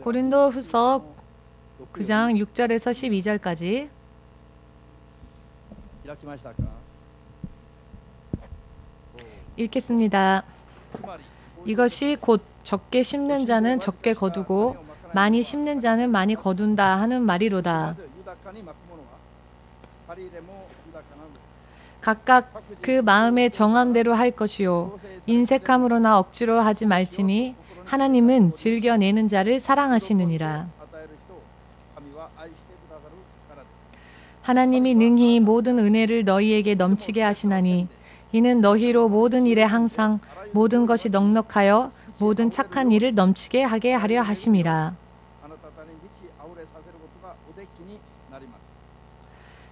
고린도후서 9장 6절에서 12절까지 읽겠습니다. 이것이 곧 적게 심는 자는 적게 거두고 많이 심는 자는 많이 거둔다 하는 말이로다. 각각 그 마음에 정한 대로 할 것이요 인색함으로나 억지로 하지 말지니 하나님은 즐겨내는 자를 사랑하시느니라. 하나님이 능히 모든 은혜를 너희에게 넘치게 하시나니 이는 너희로 모든 일에 항상 모든 것이 넉넉하여 모든 착한 일을 넘치게 하게 하려 하심이라.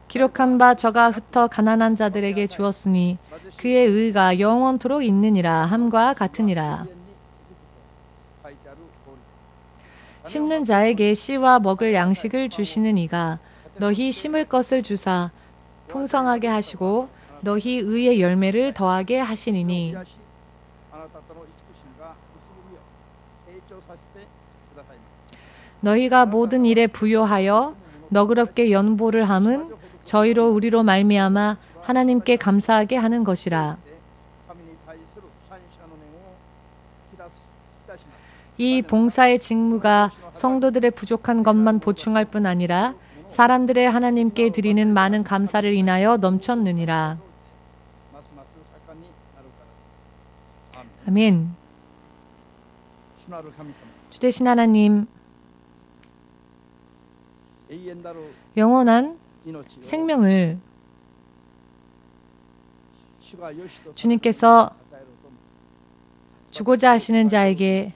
기록한 바 저가 흩어 가난한 자들에게 주었으니 그의 의가 영원토록 있느니라 함과 같으니라. 심는 자에게 씨와 먹을 양식을 주시는 이가 너희 심을 것을 주사 풍성하게 하시고 너희 의의 열매를 더하게 하시니니 너희가 모든 일에 부요하여 너그럽게 연보를 함은 저희로 우리로 말미암아 하나님께 감사하게 하는 것이라. 이 봉사의 직무가 성도들의 부족한 것만 보충할 뿐 아니라 사람들의 하나님께 드리는 많은 감사를 인하여 넘쳤느니라. 아멘. 주되신 하나님, 영원한 생명을 주님께서 주고자 하시는 자에게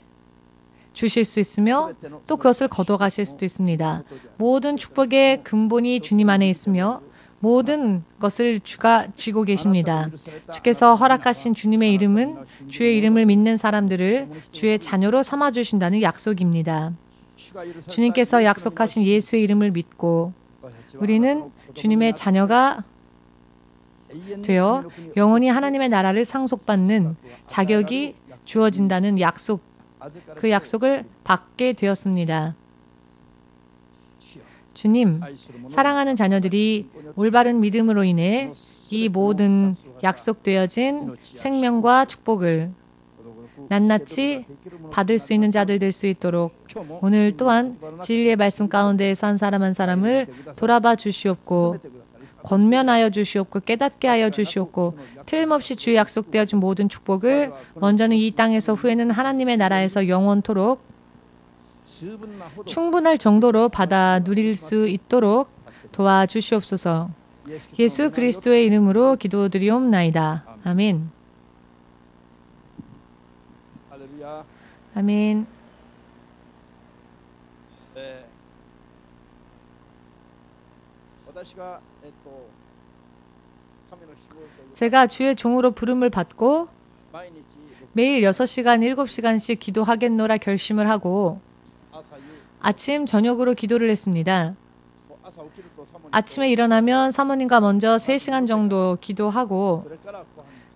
주실 수 있으며 또 그것을 거둬가실 수도 있습니다. 모든 축복의 근본이 주님 안에 있으며 모든 것을 주가 쥐고 계십니다. 주께서 허락하신 주님의 이름은 주의 이름을 믿는 사람들을 주의 자녀로 삼아주신다는 약속입니다. 주님께서 약속하신 예수의 이름을 믿고 우리는 주님의 자녀가 되어 영원히 하나님의 나라를 상속받는 자격이 주어진다는 약속, 그 약속을 받게 되었습니다. 주님, 사랑하는 자녀들이 올바른 믿음으로 인해 이 모든 약속되어진 생명과 축복을 낱낱이 받을 수 있는 자들 될 수 있도록 오늘 또한 진리의 말씀 가운데에서 한 사람 한 사람을 돌아봐 주시옵고 권면하여 주시옵고 깨닫게 하여 주시옵고 틀림없이 주의 약속되어진 모든 축복을 먼저는 이 땅에서 후에는 하나님의 나라에서 영원토록 충분할 정도로 받아 누릴 수 있도록 도와주시옵소서. 예수 그리스도의 이름으로 기도드리옵나이다. 아멘. 아멘. 제가 주의 종으로 부름을 받고 매일 6시간, 7시간씩 기도하겠노라 결심을 하고 아침, 저녁으로 기도를 했습니다. 아침에 일어나면 사모님과 먼저 3시간 정도 기도하고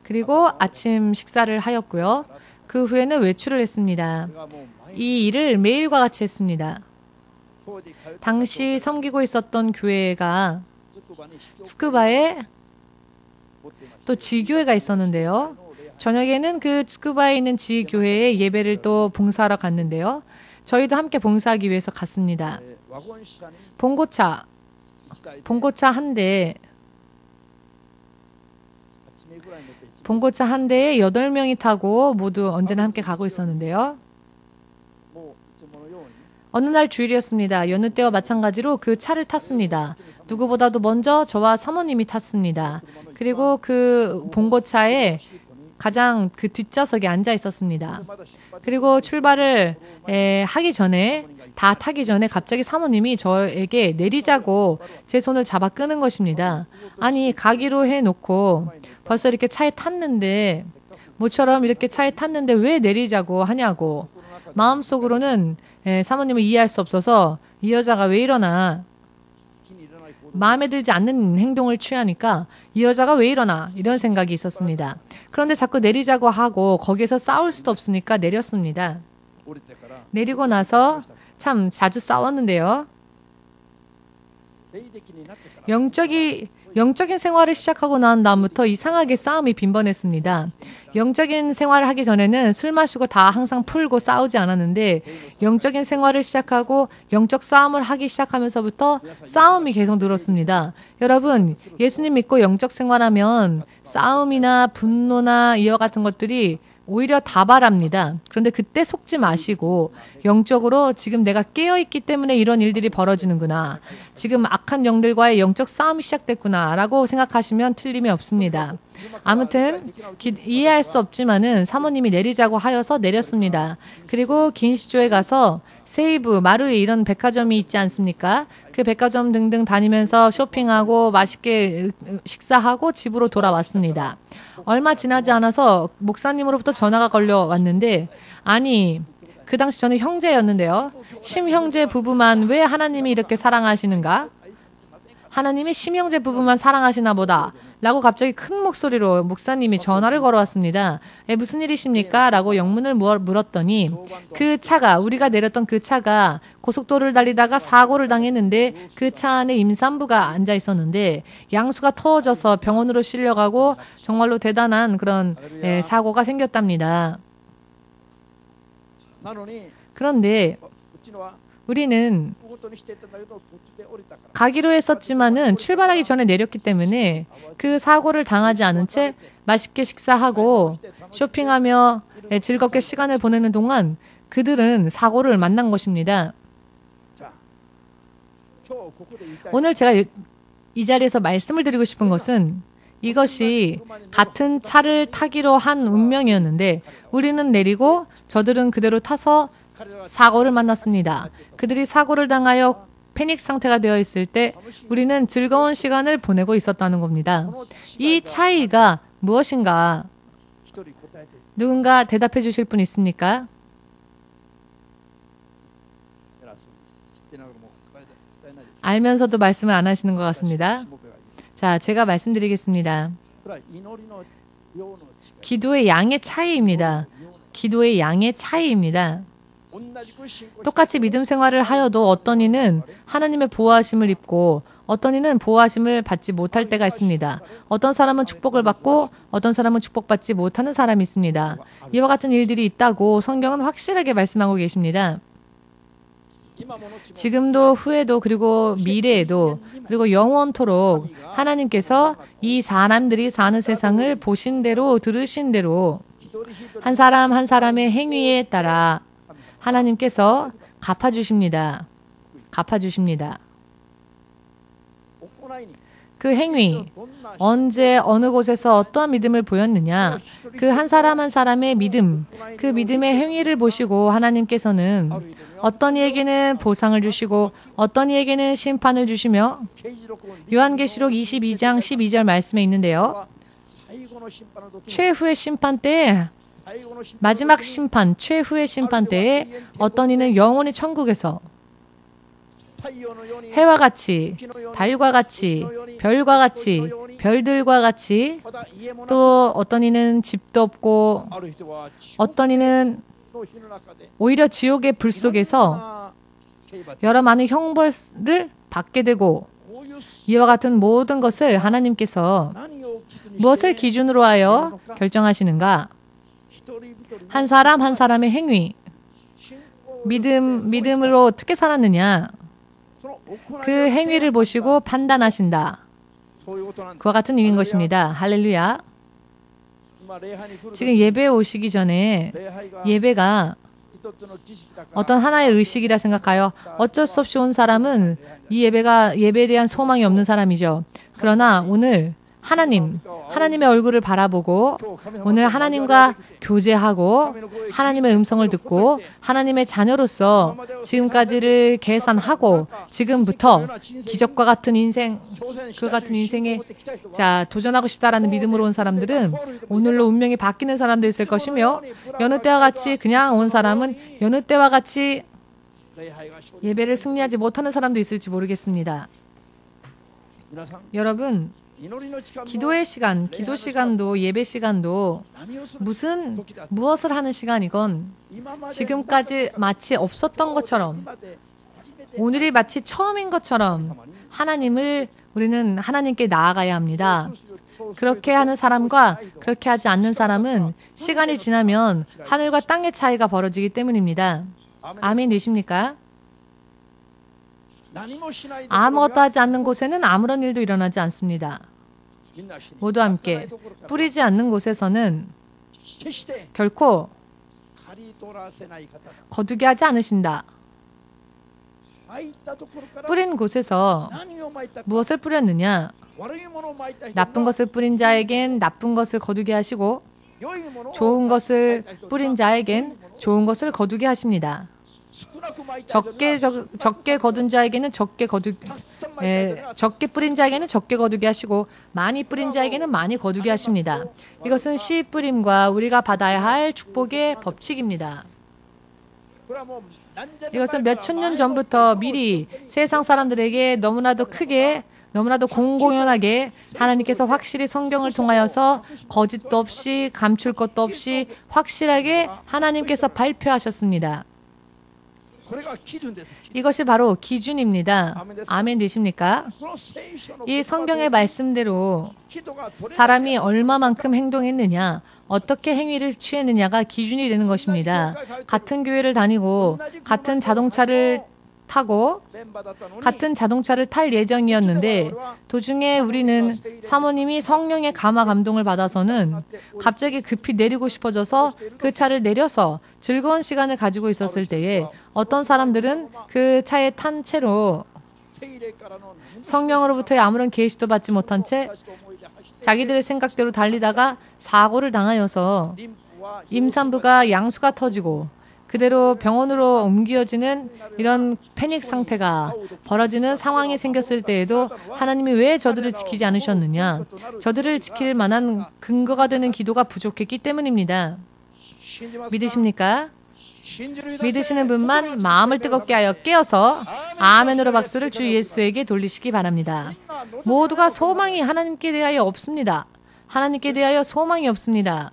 그리고 아침 식사를 하였고요. 그 후에는 외출을 했습니다. 이 일을 매일과 같이 했습니다. 당시 섬기고 있었던 교회가 츠쿠바에 또 지교회가 있었는데요. 저녁에는 그 츠쿠바에 있는 지교회에 예배를 또 봉사하러 갔는데요. 저희도 함께 봉사하기 위해서 갔습니다. 봉고차 한 대에 8명이 타고 모두 언제나 함께 가고 있었는데요. 어느 날 주일이었습니다. 여느 때와 마찬가지로 그 차를 탔습니다. 누구보다도 먼저 저와 사모님이 탔습니다. 그리고 그 봉고차에 가장 그 뒷좌석에 앉아 있었습니다. 그리고 출발을 하기 전에 다 타기 전에 갑자기 사모님이 저에게 내리자고 제 손을 잡아 끄는 것입니다. 아니 가기로 해놓고 벌써 이렇게 차에 탔는데 모처럼 이렇게 차에 탔는데 왜 내리자고 하냐고 마음속으로는 사모님을 이해할 수 없어서 이 여자가 왜 이러나 마음에 들지 않는 행동을 취하니까 이 여자가 왜 이러나 이런 생각이 있었습니다. 그런데 자꾸 내리자고 하고 거기에서 싸울 수도 없으니까 내렸습니다. 내리고 나서 참 자주 싸웠는데요. 영적인 생활을 시작하고 난 다음부터 이상하게 싸움이 빈번했습니다. 영적인 생활을 하기 전에는 술 마시고 다 항상 풀고 싸우지 않았는데 영적인 생활을 시작하고 영적 싸움을 하기 시작하면서부터 싸움이 계속 늘었습니다. 여러분, 예수님 믿고 영적 생활하면 싸움이나 분노나 이와 같은 것들이 오히려 다발합니다. 그런데 그때 속지 마시고 영적으로 지금 내가 깨어있기 때문에 이런 일들이 벌어지는구나. 지금 악한 영들과의 영적 싸움이 시작됐구나 라고 생각하시면 틀림이 없습니다. 아무튼 이해할 수 없지만은 사모님이 내리자고 하여서 내렸습니다. 그리고 긴시조에 가서 세이브, 마루이 이런 백화점이 있지 않습니까? 그 백화점 등등 다니면서 쇼핑하고 맛있게 식사하고 집으로 돌아왔습니다. 얼마 지나지 않아서 목사님으로부터 전화가 걸려왔는데 아니 그 당시 저는 형제였는데요. 심형제 부부만 왜 하나님이 이렇게 사랑하시는가? 하나님이 심형제 부부만 사랑하시나 보다 라고 갑자기 큰 목소리로 목사님이 전화를 걸어왔습니다. 무슨 일이십니까? 라고 영문을 물었더니 그 차가 우리가 내렸던 그 차가 고속도로를 달리다가 사고를 당했는데 그 차 안에 임산부가 앉아 있었는데 양수가 터져서 병원으로 실려가고 정말로 대단한 그런 사고가 생겼답니다. 그런데 우리는 가기로 했었지만은 출발하기 전에 내렸기 때문에 그 사고를 당하지 않은 채 맛있게 식사하고 쇼핑하며 즐겁게 시간을 보내는 동안 그들은 사고를 만난 것입니다. 오늘 제가 이 자리에서 말씀을 드리고 싶은 것은 이것이 같은 차를 타기로 한 운명이었는데 우리는 내리고 저들은 그대로 타서 사고를 만났습니다. 그들이 사고를 당하여 패닉 상태가 되어 있을 때 우리는 즐거운 시간을 보내고 있었다는 겁니다. 이 차이가 무엇인가? 누군가 대답해 주실 분 있습니까? 알면서도 말씀을 안 하시는 것 같습니다. 자, 제가 말씀드리겠습니다. 기도의 양의 차이입니다. 기도의 양의 차이입니다. 똑같이 믿음 생활을 하여도 어떤 이는 하나님의 보호하심을 입고 어떤 이는 보호하심을 받지 못할 때가 있습니다. 어떤 사람은 축복을 받고 어떤 사람은 축복받지 못하는 사람이 있습니다. 이와 같은 일들이 있다고 성경은 확실하게 말씀하고 계십니다. 지금도 후에도 그리고 미래에도 그리고 영원토록 하나님께서 이 사람들이 사는 세상을 보신 대로 들으신 대로 한 사람 한 사람의 행위에 따라 하나님께서 갚아주십니다. 갚아주십니다. 그 행위, 언제 어느 곳에서 어떠한 믿음을 보였느냐, 그 한 사람 한 사람의 믿음, 그 믿음의 행위를 보시고 하나님께서는 어떤 이에게는 보상을 주시고 어떤 이에게는 심판을 주시며 요한계시록 22장 12절 말씀에 있는데요. 최후의 심판 때에 마지막 심판, 최후의 심판 때에 어떤 이는 영원히 천국에서 해와 같이, 달과 같이, 별과 같이, 별들과 같이 또 어떤 이는 집도 없고 어떤 이는 오히려 지옥의 불 속에서 여러 많은 형벌을 받게 되고 이와 같은 모든 것을 하나님께서 무엇을 기준으로 하여 결정하시는가? 한 사람 한 사람의 행위, 믿음으로 어떻게 살았느냐? 그 행위를 보시고 판단하신다. 그와 같은 의미인 것입니다. 할렐루야. 지금 예배에 오시기 전에 예배가 어떤 하나의 의식이라 생각하여 어쩔 수 없이 온 사람은 이 예배에 대한 소망이 없는 사람이죠. 그러나 오늘 하나님의 얼굴을 바라보고 오늘 하나님과 교제하고 하나님의 음성을 듣고 하나님의 자녀로서 지금까지를 계산하고 지금부터 기적과 같은 인생, 그 같은 인생에 도전하고 싶다라는 믿음으로 온 사람들은 오늘로 운명이 바뀌는 사람도 있을 것이며 여느 때와 같이 그냥 온 사람은 여느 때와 같이 예배를 승리하지 못하는 사람도 있을지 모르겠습니다. 여러분, 기도의 시간, 기도 시간도 예배 시간도 무엇을 하는 시간이건 지금까지 마치 없었던 것처럼 오늘이 마치 처음인 것처럼 우리는 하나님께 나아가야 합니다. 그렇게 하는 사람과 그렇게 하지 않는 사람은 시간이 지나면 하늘과 땅의 차이가 벌어지기 때문입니다. 아멘 되십니까? 아무것도 하지 않는 곳에는 아무런 일도 일어나지 않습니다. 모두 함께 뿌리지 않는 곳에서는 결코 거두게 하지 않으신다. 뿌린 곳에서 무엇을 뿌렸느냐? 나쁜 것을 뿌린 자에겐 나쁜 것을 거두게 하시고 좋은 것을 뿌린 자에겐 좋은 것을 거두게 하십니다. 적게 거둔 자에게는 적게 뿌린 자에게는 적게 거두게 하시고 많이 뿌린 자에게는 많이 거두게 하십니다. 이것은 씨 뿌림과 우리가 받아야 할 축복의 법칙입니다. 이것은 몇천 년 전부터 미리 세상 사람들에게 너무나도 크게 너무나도 공공연하게 하나님께서 확실히 성경을 통하여서 거짓도 없이 감출 것도 없이 확실하게 하나님께서 발표하셨습니다. 이것이 바로 기준입니다. 아멘 되십니까? 이 성경의 말씀대로 사람이 얼마만큼 행동했느냐, 어떻게 행위를 취했느냐가 기준이 되는 것입니다. 같은 교회를 다니고 같은 자동차를 타고 같은 자동차를 탈 예정이었는데 도중에 우리는 사모님이 성령의 감화 감동을 받아서는 갑자기 급히 내리고 싶어져서 그 차를 내려서 즐거운 시간을 가지고 있었을 때에 어떤 사람들은 그 차에 탄 채로 성령으로부터의 아무런 계시도 받지 못한 채 자기들의 생각대로 달리다가 사고를 당하여서 임산부가 양수가 터지고 그대로 병원으로 옮겨지는 이런 패닉 상태가 벌어지는 상황이 생겼을 때에도 하나님이 왜 저들을 지키지 않으셨느냐? 저들을 지킬 만한 근거가 되는 기도가 부족했기 때문입니다. 믿으십니까? 믿으시는 분만 마음을 뜨겁게 하여 깨어서 아멘으로 박수를 주 예수에게 돌리시기 바랍니다. 모두가 소망이 하나님께 대하여 없습니다. 하나님께 대하여 소망이 없습니다.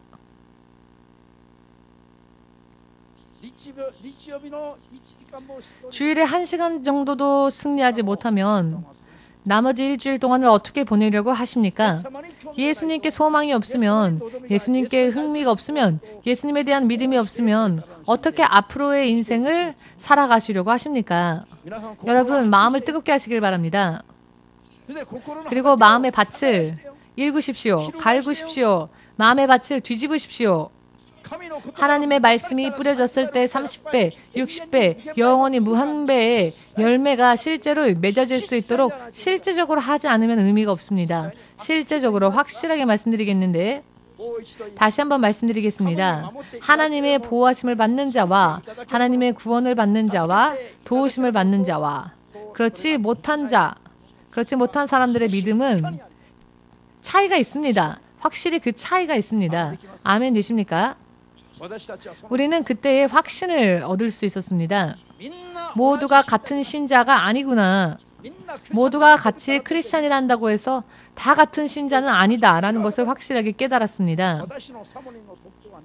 주일에 1시간 정도도 승리하지 못하면 나머지 일주일 동안을 어떻게 보내려고 하십니까? 예수님께 소망이 없으면, 예수님께 흥미가 없으면, 예수님에 대한 믿음이 없으면 어떻게 앞으로의 인생을 살아가시려고 하십니까? 여러분, 마음을 뜨겁게 하시길 바랍니다. 그리고 마음의 밭을 일구십시오. 갈구십시오. 마음의 밭을 뒤집으십시오. 하나님의 말씀이 뿌려졌을 때 30배, 60배, 영원히 무한배의 열매가 실제로 맺어질 수 있도록 실제적으로 하지 않으면 의미가 없습니다. 실제적으로 확실하게 말씀드리겠는데 다시 한번 말씀드리겠습니다. 하나님의 보호하심을 받는 자와 하나님의 구원을 받는 자와 도우심을 받는 자와 그렇지 못한 사람들의 믿음은 차이가 있습니다. 확실히 그 차이가 있습니다. 아멘 되십니까? 우리는 그때의 확신을 얻을 수 있었습니다. 모두가 같은 신자가 아니구나. 모두가 같이 크리스찬이란다고 해서 다 같은 신자는 아니다라는 것을 확실하게 깨달았습니다.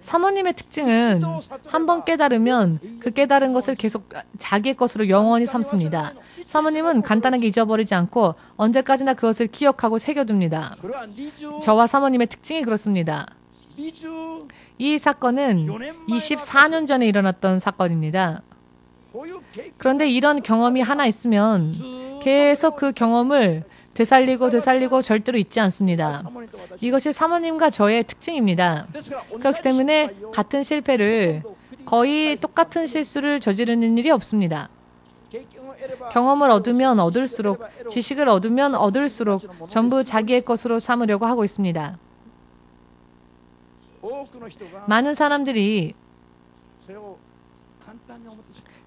사모님의 특징은 한번 깨달으면 그 깨달은 것을 계속 자기의 것으로 영원히 삼습니다. 사모님은 간단하게 잊어버리지 않고 언제까지나 그것을 기억하고 새겨둡니다. 저와 사모님의 특징이 그렇습니다. 이 사건은 24년 전에 일어났던 사건입니다. 그런데 이런 경험이 하나 있으면 계속 그 경험을 되살리고 절대로 잊지 않습니다. 이것이 사모님과 저의 특징입니다. 그렇기 때문에 같은 실패를 거의 똑같은 실수를 저지르는 일이 없습니다. 경험을 얻으면 얻을수록 지식을 얻으면 얻을수록 전부 자기의 것으로 삼으려고 하고 있습니다. 많은 사람들이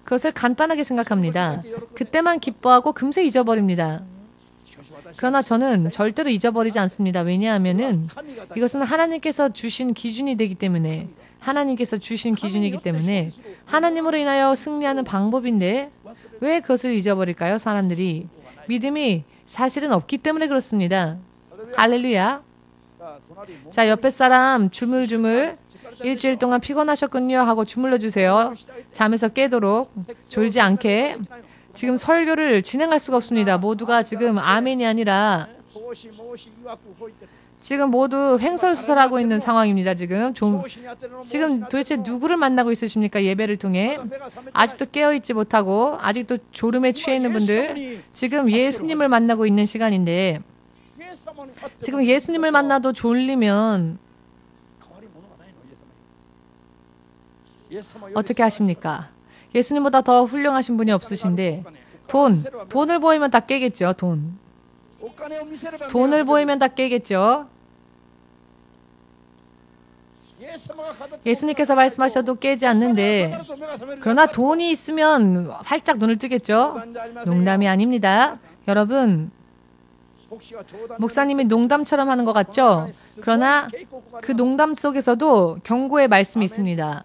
그것을 간단하게 생각합니다. 그때만 기뻐하고 금세 잊어버립니다. 그러나 저는 절대로 잊어버리지 않습니다. 왜냐하면 이것은 하나님께서 주신 기준이 되기 때문에 하나님께서 주신 기준이기 때문에 하나님으로 인하여 승리하는 방법인데 왜 그것을 잊어버릴까요? 사람들이 믿음이 사실은 없기 때문에 그렇습니다. 할렐루야. 자, 옆에 사람 주물주물 일주일 동안 피곤하셨군요 하고 주물러 주세요. 잠에서 깨도록 졸지 않게. 지금 설교를 진행할 수가 없습니다. 모두가 지금 아멘이 아니라 지금 모두 횡설수설하고 있는 상황입니다. 지금 도대체 누구를 만나고 있으십니까? 예배를 통해 아직도 깨어있지 못하고 아직도 졸음에 취해 있는 분들, 지금 예수님을 만나고 있는 시간인데 지금 예수님을 만나도 졸리면 어떻게 하십니까? 예수님보다 더 훌륭하신 분이 없으신데 돈을 보이면 다 깨겠죠. 돈을 보이면 다 깨겠죠. 예수님께서 말씀하셔도 깨지 않는데 그러나 돈이 있으면 활짝 눈을 뜨겠죠. 농담이 아닙니다. 여러분, 목사님이 농담처럼 하는 것 같죠? 그러나 그 농담 속에서도 경고의 말씀이 있습니다.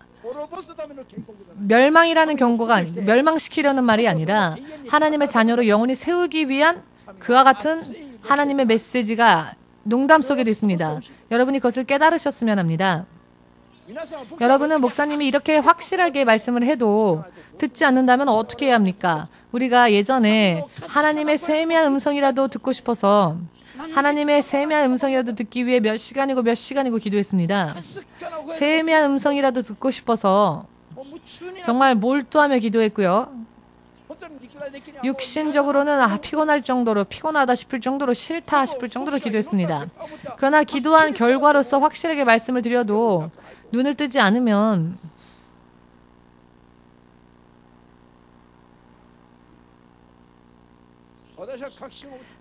멸망이라는 경고가 멸망시키려는 말이 아니라 하나님의 자녀로 영원히 세우기 위한 그와 같은 하나님의 메시지가 농담 속에도 있습니다. 여러분이 그것을 깨달으셨으면 합니다. 여러분은 목사님이 이렇게 확실하게 말씀을 해도 듣지 않는다면 어떻게 해야 합니까? 우리가 예전에 하나님의 세미한 음성이라도 듣고 싶어서 하나님의 세미한 음성이라도 듣기 위해 몇 시간이고 기도했습니다. 세미한 음성이라도 듣고 싶어서 정말 몰두하며 기도했고요. 육신적으로는 피곤할 정도로, 피곤하다 싶을 정도로, 싫다 싶을 정도로 기도했습니다. 그러나 기도한 결과로서 확실하게 말씀을 드려도 눈을 뜨지 않으면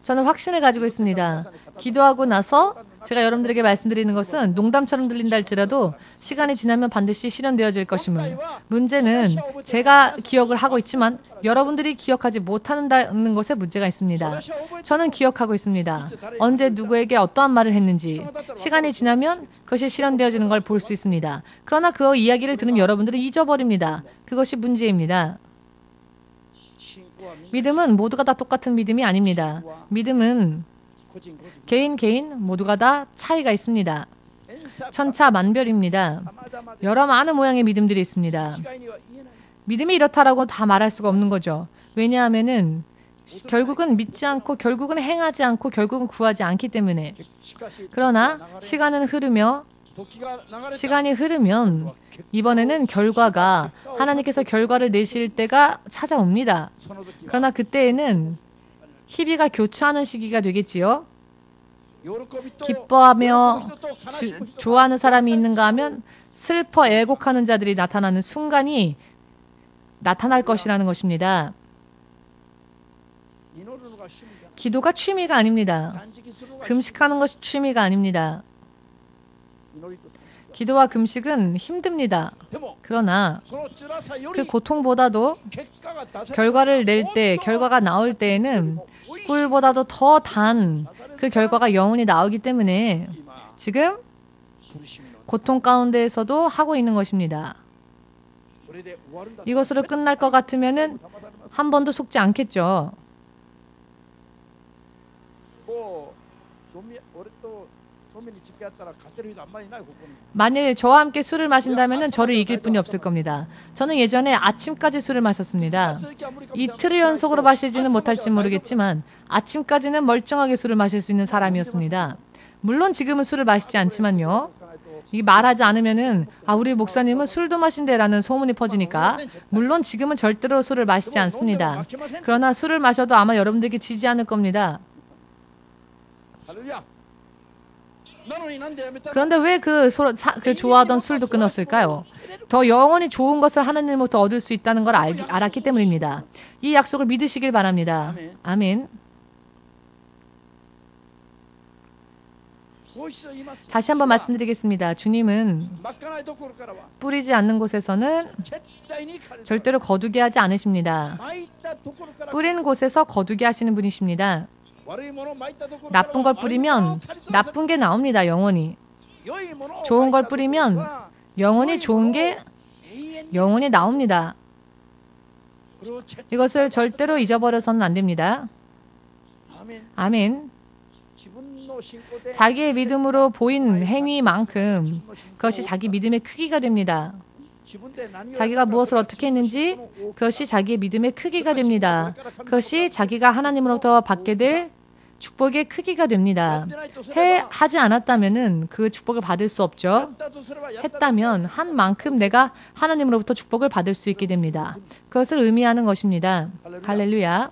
저는 확신을 가지고 있습니다. 기도하고 나서 제가 여러분들에게 말씀드리는 것은 농담처럼 들린다 할지라도 시간이 지나면 반드시 실현되어질 것임을. 문제는 제가 기억을 하고 있지만 여러분들이 기억하지 못한다는 것에 문제가 있습니다. 저는 기억하고 있습니다. 언제 누구에게 어떠한 말을 했는지. 시간이 지나면 그것이 실현되어지는 걸 볼 수 있습니다. 그러나 그 이야기를 들은 여러분들은 잊어버립니다. 그것이 문제입니다. 믿음은 모두가 다 똑같은 믿음이 아닙니다. 믿음은 개인 모두가 다 차이가 있습니다. 천차만별입니다. 여러 많은 모양의 믿음들이 있습니다. 믿음이 이렇다라고 다 말할 수가 없는 거죠. 왜냐하면은 결국은 믿지 않고 결국은 행하지 않고 결국은 구하지 않기 때문에. 그러나 시간이 흐르면 이번에는 결과가 하나님께서 결과를 내실 때가 찾아옵니다. 그러나 그때에는 희비가 교차하는 시기가 되겠지요. 기뻐하며 좋아하는 사람이 있는가 하면 슬퍼 애곡하는 자들이 나타나는 순간이 나타날 것이라는 것입니다. 기도가 취미가 아닙니다. 금식하는 것이 취미가 아닙니다. 기도와 금식은 힘듭니다. 그러나 그 고통보다도 결과를 낼 때, 결과가 나올 때에는 꿀보다도 더 단 그 결과가 영원히 나오기 때문에 지금 고통 가운데에서도 하고 있는 것입니다. 이것으로 끝날 것 같으면은 한 번도 속지 않겠죠. 만일 저와 함께 술을 마신다면 저를 이길 분이 없을 겁니다. 저는 예전에 아침까지 술을 마셨습니다. 이틀을 연속으로 마시지는 못할지 모르겠지만 아침까지는 멀쩡하게 술을 마실 수 있는 사람이었습니다. 물론 지금은 술을 마시지 않지만요. 이 말하지 않으면은 우리 목사님은 술도 마신대라는 소문이 퍼지니까 물론 지금은 절대로 술을 마시지 않습니다. 그러나 술을 마셔도 아마 여러분들에게 지지 않을 겁니다. 그런데 왜 그 좋아하던 술도 끊었을까요? 더 영원히 좋은 것을 하나님으로부터 얻을 수 있다는 걸 알았기 때문입니다. 이 약속을 믿으시길 바랍니다. 아멘. 다시 한번 말씀드리겠습니다. 주님은 뿌리지 않는 곳에서는 절대로 거두게 하지 않으십니다. 뿌린 곳에서 거두게 하시는 분이십니다. 나쁜 걸 뿌리면 나쁜 게 나옵니다. 영원히. 좋은 걸 뿌리면 영원히 좋은 게 영원히 나옵니다. 이것을 절대로 잊어버려서는 안 됩니다. 아멘. 자기의 믿음으로 보인 행위만큼 그것이 자기 믿음의 크기가 됩니다. 자기가 무엇을 어떻게 했는지 그것이 자기의 믿음의 크기가 됩니다. 그것이 자기가 하나님으로부터 받게 될 축복의 크기가 됩니다. 하지 않았다면 그 축복을 받을 수 없죠. 했다면 한 만큼 내가 하나님으로부터 축복을 받을 수 있게 됩니다. 그것을 의미하는 것입니다. 할렐루야.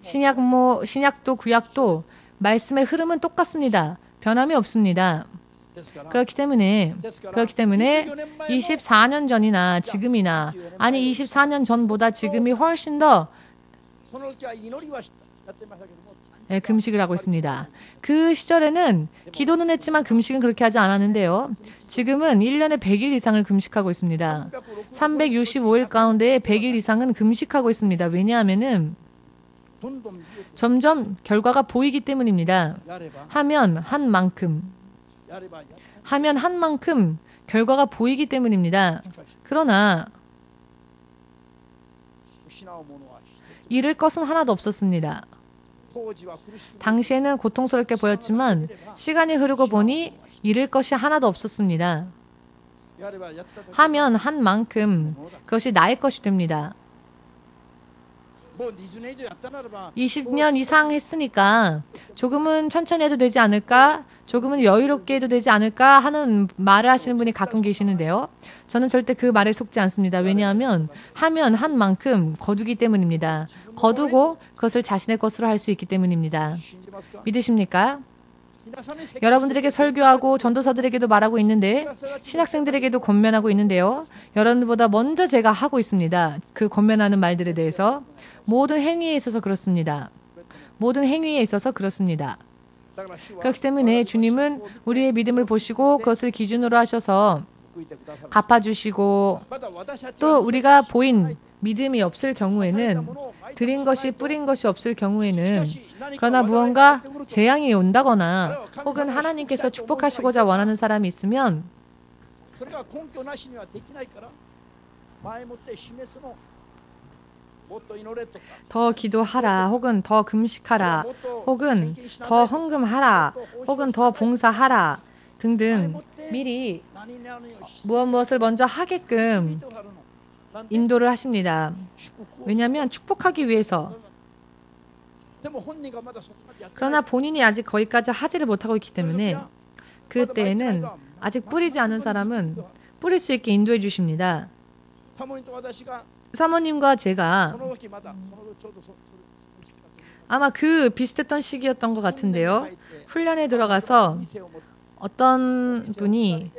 신약도 구약도 말씀의 흐름은 똑같습니다. 변함이 없습니다. 그렇기 때문에 24년 전이나 지금이나 아니 24년 전보다 지금이 훨씬 더 금식을 하고 있습니다. 그 시절에는 기도는 했지만 금식은 그렇게 하지 않았는데요. 지금은 1년에 100일 이상을 금식하고 있습니다. 365일 가운데 100일 이상은 금식하고 있습니다. 왜냐하면은 점점 결과가 보이기 때문입니다. 하면 한 만큼 결과가 보이기 때문입니다. 그러나 잃을 것은 하나도 없었습니다. 당시에는 고통스럽게 보였지만 시간이 흐르고 보니 잃을 것이 하나도 없었습니다. 하면 한 만큼 그것이 나의 것이 됩니다. 20년 이상 했으니까 조금은 천천히 해도 되지 않을까? 조금은 여유롭게 해도 되지 않을까? 하는 말을 하시는 분이 가끔 계시는데요. 저는 절대 그 말에 속지 않습니다. 왜냐하면 하면 한 만큼 거두기 때문입니다. 거두고 그것을 자신의 것으로 할 수 있기 때문입니다. 믿으십니까? 여러분들에게 설교하고 전도사들에게도 말하고 있는데 신학생들에게도 권면하고 있는데요. 여러분보다 먼저 제가 하고 있습니다. 그 권면하는 말들에 대해서 모든 행위에 있어서 그렇습니다. 모든 행위에 있어서 그렇습니다. 그렇기 때문에 주님은 우리의 믿음을 보시고 그것을 기준으로 하셔서 갚아주시고 또 우리가 보인 믿음이 없을 경우에는 드린 것이 뿌린 것이 없을 경우에는 그러나 무언가 재앙이 온다거나 혹은 하나님께서 축복하시고자 원하는 사람이 있으면 더 기도하라 혹은 더 금식하라 혹은 더 헌금하라 혹은 더 봉사하라 등등 미리 무엇을 먼저 하게끔 인도를 하십니다. 왜냐하면 축복하기 위해서. 그러나 본인이 아직 거기까지 하지를 못하고 있기 때문에 그때에는 아직 뿌리지 않은 사람은 뿌릴 수 있게 인도해 주십니다. 사모님과 제가 아마 그 비슷했던 시기였던 것 같은데요. 훈련에 들어가서 어떤 분이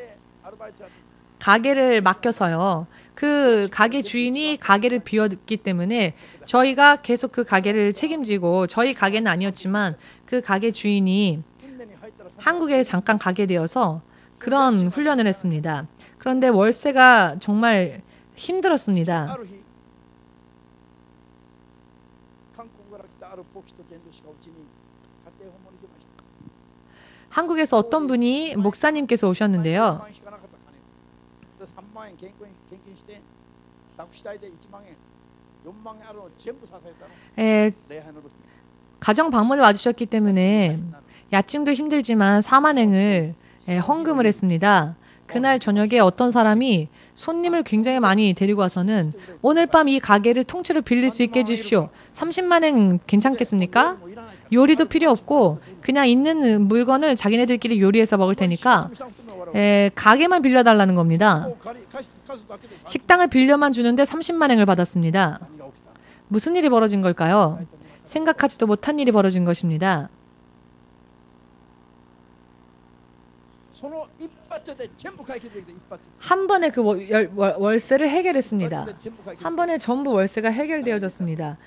가게를 맡겨서요. 그 가게 주인이 가게를 비웠기 때문에 저희가 계속 그 가게를 책임지고 저희 가게는 아니었지만 그 가게 주인이 한국에 잠깐 가게 되어서 그런 훈련을 했습니다. 그런데 월세가 정말 힘들었습니다. 한국에서 어떤 분이 목사님께서 오셨는데요. 가정 방문을 와주셨기 때문에 야찜도 힘들지만 4만행을 헌금을 했습니다. 그날 저녁에 어떤 사람이 손님을 굉장히 많이 데리고 와서는 오늘 밤 이 가게를 통째로 빌릴 수 있게 해주십시오. 30만행 괜찮겠습니까? 요리도 필요 없고 그냥 있는 물건을 자기네들끼리 요리해서 먹을 테니까 가게만 빌려달라는 겁니다. 식당을 빌려만 주는데 30만행을 받았습니다. 무슨 일이 벌어진 걸까요? 생각하지도 못한 일이 벌어진 것입니다. 한 번에 그 월세를 해결했습니다. 한 번에 전부 월세가 해결되어졌습니다.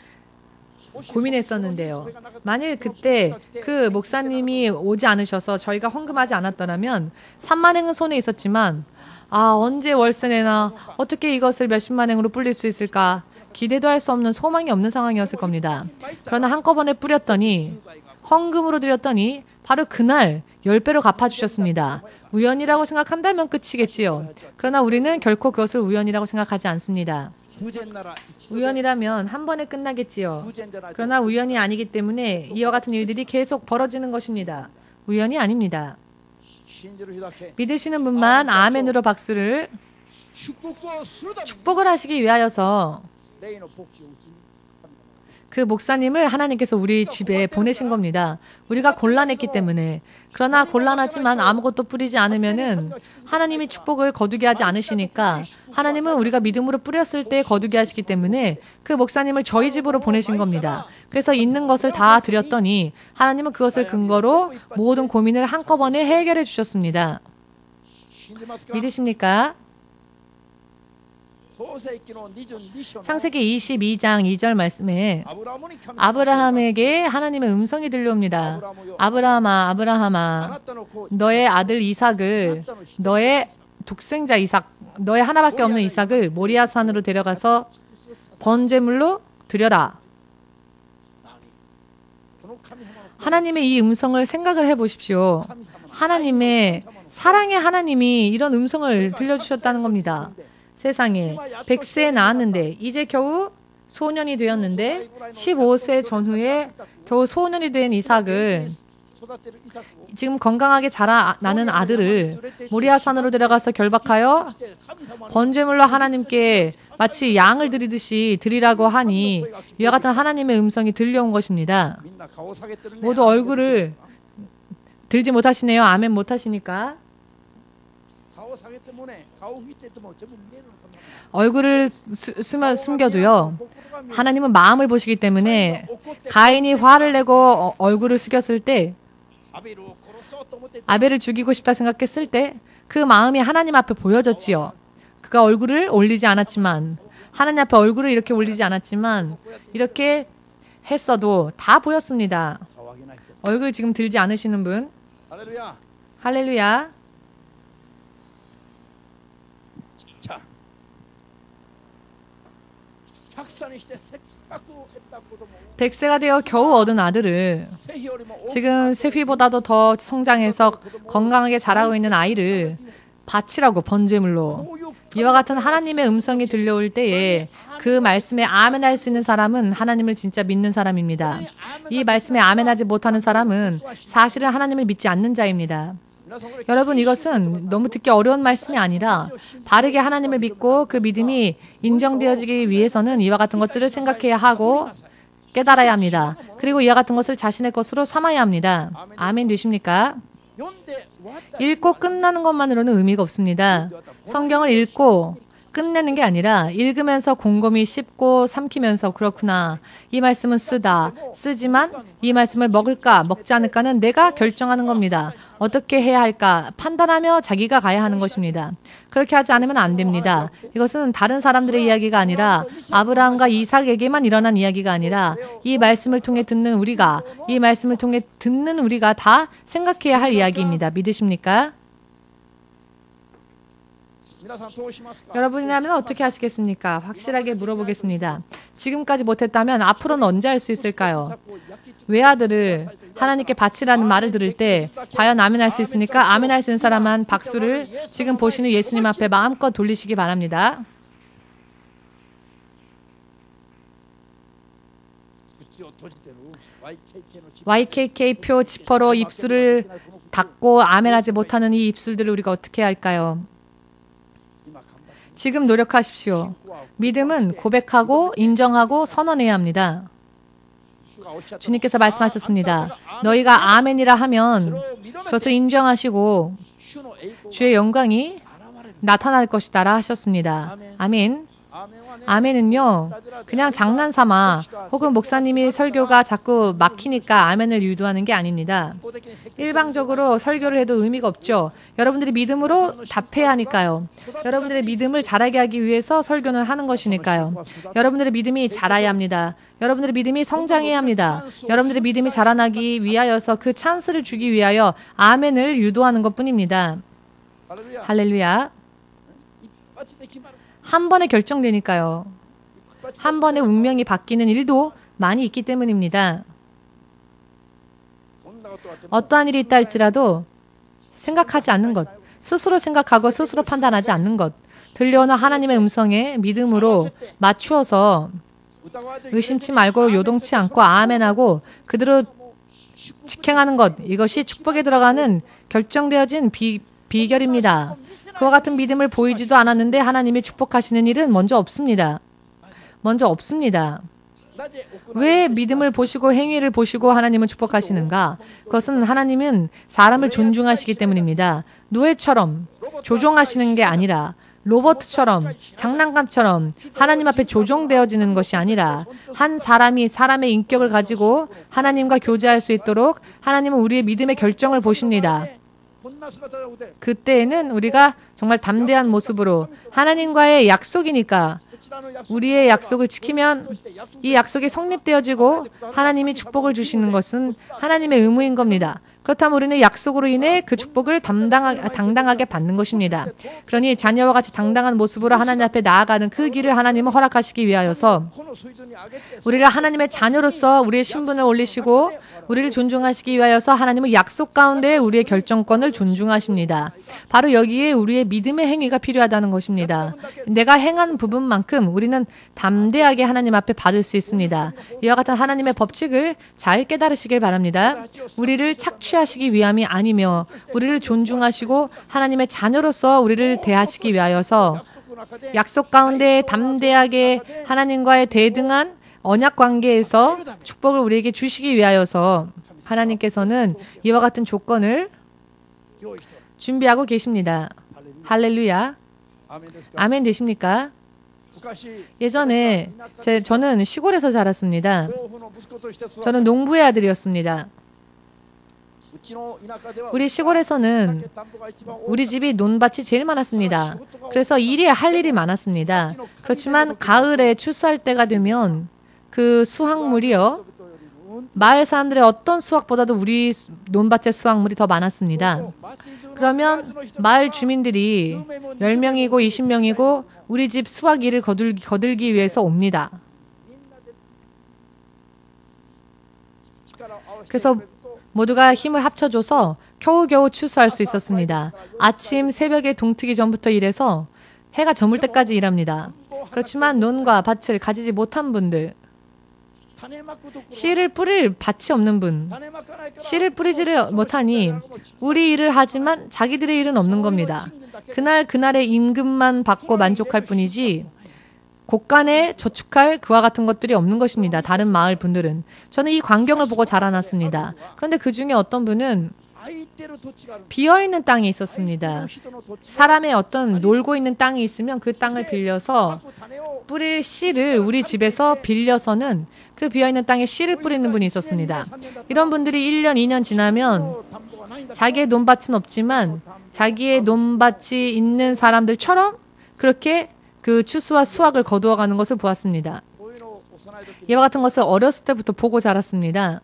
고민했었는데요. 만일 그때 그 목사님이 오지 않으셔서 저희가 헌금하지 않았더라면 3만행은 손에 있었지만 언제 월세 내나 어떻게 이것을 몇십만행으로 불릴 수 있을까 기대도 할 수 없는 소망이 없는 상황이었을 겁니다. 그러나 한꺼번에 뿌렸더니 헌금으로 드렸더니 바로 그날 10배로 갚아주셨습니다. 우연이라고 생각한다면 끝이겠지요. 그러나 우리는 결코 그것을 우연이라고 생각하지 않습니다. 우연이라면 한 번에 끝나겠지요. 그러나 우연이 아니기 때문에 이와 같은 일들이 계속 벌어지는 것입니다. 우연이 아닙니다. 믿으시는 분만 아멘으로 박수를. 축복을 하시기 위하여서 그 목사님을 하나님께서 우리 집에 보내신 겁니다. 우리가 곤란했기 때문에. 그러나 곤란하지만 아무것도 뿌리지 않으면은 하나님이 축복을 거두게 하지 않으시니까 하나님은 우리가 믿음으로 뿌렸을 때 거두게 하시기 때문에 그 목사님을 저희 집으로 보내신 겁니다. 그래서 있는 것을 다 드렸더니 하나님은 그것을 근거로 모든 고민을 한꺼번에 해결해 주셨습니다. 믿으십니까? 창세기 22장 2절 말씀에 아브라함에게 하나님의 음성이 들려옵니다. 아브라함아, 아브라함아, 너의 아들 이삭을, 너의 독생자 이삭, 너의 하나밖에 없는 이삭을 모리아 산으로 데려가서 번제물로 드려라. 하나님의 이 음성을 생각을 해보십시오. 하나님의 사랑의 하나님이 이런 음성을 들려주셨다는 겁니다. 세상에 100세에 낳았는데 이제 겨우 소년이 되었는데 15세 전후에 겨우 소년이 된 이삭을 지금 건강하게 자라나는 아들을 모리아산으로 데려가서 결박하여 번제물로 하나님께 마치 양을 드리듯이 드리라고 하니 이와 같은 하나님의 음성이 들려온 것입니다. 모두 얼굴을 들지 못하시네요. 아멘 못하시니까. 얼굴을 숨겨도요. 하나님은 마음을 보시기 때문에 가인이 화를 내고 얼굴을 숙였을 때 아벨을 죽이고 싶다 생각했을 때 그 마음이 하나님 앞에 보여졌지요. 그가 얼굴을 올리지 않았지만 하나님 앞에 얼굴을 이렇게 올리지 않았지만 이렇게 했어도 다 보였습니다. 얼굴 지금 들지 않으시는 분? 할렐루야. 자, 100세가 되어 겨우 얻은 아들을 지금 세휘보다도 더 성장해서 건강하게 자라고 있는 아이를 바치라고 번제물로. 이와 같은 하나님의 음성이 들려올 때에 그 말씀에 아멘할 수 있는 사람은 하나님을 진짜 믿는 사람입니다. 이 말씀에 아멘하지 못하는 사람은 사실은 하나님을 믿지 않는 자입니다. 여러분, 이것은 너무 듣기 어려운 말씀이 아니라 바르게 하나님을 믿고 그 믿음이 인정되어지기 위해서는 이와 같은 것들을 생각해야 하고 깨달아야 합니다. 그리고 이와 같은 것을 자신의 것으로 삼아야 합니다. 아멘 되십니까? 읽고 끝나는 것만으로는 의미가 없습니다. 성경을 읽고 끝내는 게 아니라 읽으면서 곰곰이 씹고 삼키면서 그렇구나. 이 말씀은 쓰지만 이 말씀을 먹을까 먹지 않을까는 내가 결정하는 겁니다. 어떻게 해야 할까 판단하며 자기가 가야 하는 것입니다. 그렇게 하지 않으면 안 됩니다. 이것은 다른 사람들의 이야기가 아니라 아브라함과 이삭에게만 일어난 이야기가 아니라 이 말씀을 통해 듣는 우리가 다 생각해야 할 이야기입니다. 믿으십니까? 여러분이라면 어떻게 하시겠습니까? 확실하게 물어보겠습니다. 지금까지 못했다면 앞으로는 언제 할 수 있을까요? 외아들을 하나님께 바치라는 말을 들을 때 과연 아멘할 수 있습니까? 아멘할 수 있는 사람만 박수를 지금 보시는 예수님 앞에 마음껏 돌리시기 바랍니다. YKK표 지퍼로 입술을 닫고 아멘하지 못하는 이 입술들을 우리가 어떻게 할까요? 지금 노력하십시오. 믿음은 고백하고 인정하고 선언해야 합니다. 주님께서 말씀하셨습니다. 너희가 아멘이라 하면 그것을 인정하시고 주의 영광이 나타날 것이다라 하셨습니다. 아멘. 아멘은요, 그냥 장난삼아 혹은 목사님이 설교가 자꾸 막히니까 아멘을 유도하는 게 아닙니다. 일방적으로 설교를 해도 의미가 없죠. 여러분들이 믿음으로 답해야 하니까요. 여러분들의 믿음을 자라게 하기 위해서 설교는 하는 것이니까요. 여러분들의 믿음이 자라야 합니다. 여러분들의 믿음이 성장해야 합니다. 여러분들의 믿음이 자라나기 위하여서 그 찬스를 주기 위하여 아멘을 유도하는 것뿐입니다. 할렐루야. 한 번에 결정되니까요. 한 번에 운명이 바뀌는 일도 많이 있기 때문입니다. 어떠한 일이 있다 할지라도 생각하지 않는 것, 스스로 생각하고 스스로 판단하지 않는 것, 들려오는 하나님의 음성에 믿음으로 맞추어서 의심치 말고 요동치 않고 아멘하고 그대로 직행하는 것, 이것이 축복에 들어가는 결정되어진 비결입니다. 그와 같은 믿음을 보이지도 않았는데 하나님이 축복하시는 일은 먼저 없습니다. 왜 믿음을 보시고 행위를 보시고 하나님은 축복하시는가? 그것은 하나님은 사람을 존중하시기 때문입니다. 노예처럼 조종하시는 게 아니라 로봇처럼 장난감처럼 하나님 앞에 조종되어지는 것이 아니라 한 사람이 사람의 인격을 가지고 하나님과 교제할 수 있도록 하나님은 우리의 믿음의 결정을 보십니다. 그때에는 우리가 정말 담대한 모습으로 하나님과의 약속이니까 우리의 약속을 지키면 이 약속이 성립되어지고 하나님이 축복을 주시는 것은 하나님의 의무인 겁니다. 그렇다면 우리는 약속으로 인해 그 축복을 당당하게 받는 것입니다. 그러니 자녀와 같이 당당한 모습으로 하나님 앞에 나아가는 그 길을 하나님은 허락하시기 위하여서 우리를 하나님의 자녀로서 우리의 신분을 올리시고 우리를 존중하시기 위하여서 하나님은 약속 가운데 우리의 결정권을 존중하십니다. 바로 여기에 우리의 믿음의 행위가 필요하다는 것입니다. 내가 행한 부분만큼 우리는 담대하게 하나님 앞에 받을 수 있습니다. 이와 같은 하나님의 법칙을 잘 깨달으시길 바랍니다. 우리를 착취하시기 위함이 아니며 우리를 존중하시고 하나님의 자녀로서 우리를 대하시기 위하여서 약속 가운데 담대하게 하나님과의 대등한 언약 관계에서 축복을 우리에게 주시기 위하여서 하나님께서는 이와 같은 조건을 준비하고 계십니다. 할렐루야. 아멘 되십니까? 예전에 저는 시골에서 자랐습니다. 저는 농부의 아들이었습니다. 우리 시골에서는 우리 집이 논밭이 제일 많았습니다. 그래서 할 일이 많았습니다. 그렇지만 가을에 추수할 때가 되면 그 수확물이요, 마을 사람들의 어떤 수확보다도 우리 논밭의 수확물이 더 많았습니다. 그러면 마을 주민들이 10명이고 20명이고 우리 집 수확 일을 거들기 위해서 옵니다. 그래서 모두가 힘을 합쳐줘서 겨우겨우 추수할 수 있었습니다. 아침 새벽에 동트기 전부터 일해서 해가 저물 때까지 일합니다. 그렇지만 논과 밭을 가지지 못한 분들, 씨를 뿌릴 밭이 없는 분, 씨를 뿌리지를 못하니 우리 일을 하지만 자기들의 일은 없는 겁니다. 그날의 임금만 받고 만족할 뿐이지 곳간에 저축할 그와 같은 것들이 없는 것입니다. 다른 마을 분들은. 저는 이 광경을 보고 자라났습니다. 그런데 그 중에 어떤 분은 비어있는 땅이 있었습니다. 사람의 어떤 놀고 있는 땅이 있으면 그 땅을 빌려서 뿌릴 씨를 우리 집에서 빌려서는 그 비어있는 땅에 씨를 뿌리는 분이 있었습니다. 이런 분들이 1년, 2년 지나면 자기의 논밭은 없지만 자기의 논밭이 있는 사람들처럼 그렇게 그 추수와 수확을 거두어가는 것을 보았습니다. 이와 같은 것을 어렸을 때부터 보고 자랐습니다.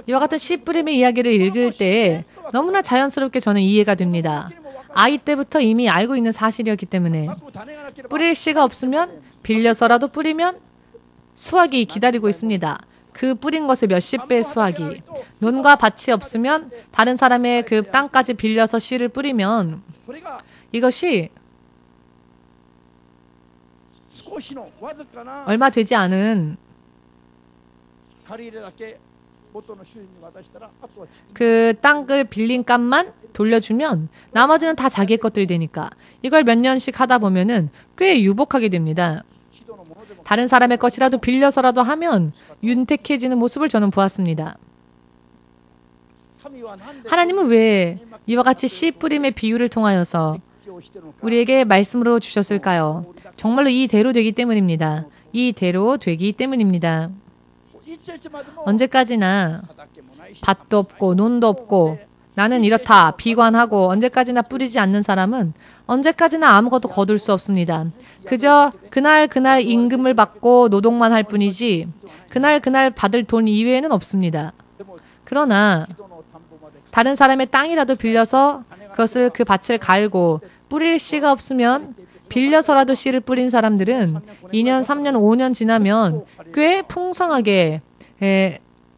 이와 같은 씨 뿌림의 이야기를 읽을 때 너무나 자연스럽게 저는 이해가 됩니다. 아이 때부터 이미 알고 있는 사실이었기 때문에 뿌릴 씨가 없으면 빌려서라도 뿌리면 수확이 기다리고 있습니다. 그 뿌린 것의 몇십 배의 수확이. 논과 밭이 없으면 다른 사람의 그 땅까지 빌려서 씨를 뿌리면 이것이 얼마 되지 않은 그 땅을 빌린 값만 돌려주면 나머지는 다 자기의 것들이 되니까 이걸 몇 년씩 하다 보면은 꽤 유복하게 됩니다. 다른 사람의 것이라도 빌려서라도 하면 윤택해지는 모습을 저는 보았습니다. 하나님은 왜 이와 같이 씨 뿌림의 비유를 통하여서 우리에게 말씀으로 주셨을까요? 정말로 이대로 되기 때문입니다. 이대로 되기 때문입니다. 언제까지나 밭도 없고 논도 없고 나는 이렇다 비관하고 언제까지나 뿌리지 않는 사람은 언제까지나 아무것도 거둘 수 없습니다. 그저 그날 임금을 받고 노동만 할 뿐이지 그날 받을 돈 이외에는 없습니다. 그러나 다른 사람의 땅이라도 빌려서 그 밭을 갈고 뿌릴 씨가 없으면 빌려서라도 씨를 뿌린 사람들은 2년, 3년, 5년 지나면 꽤 풍성하게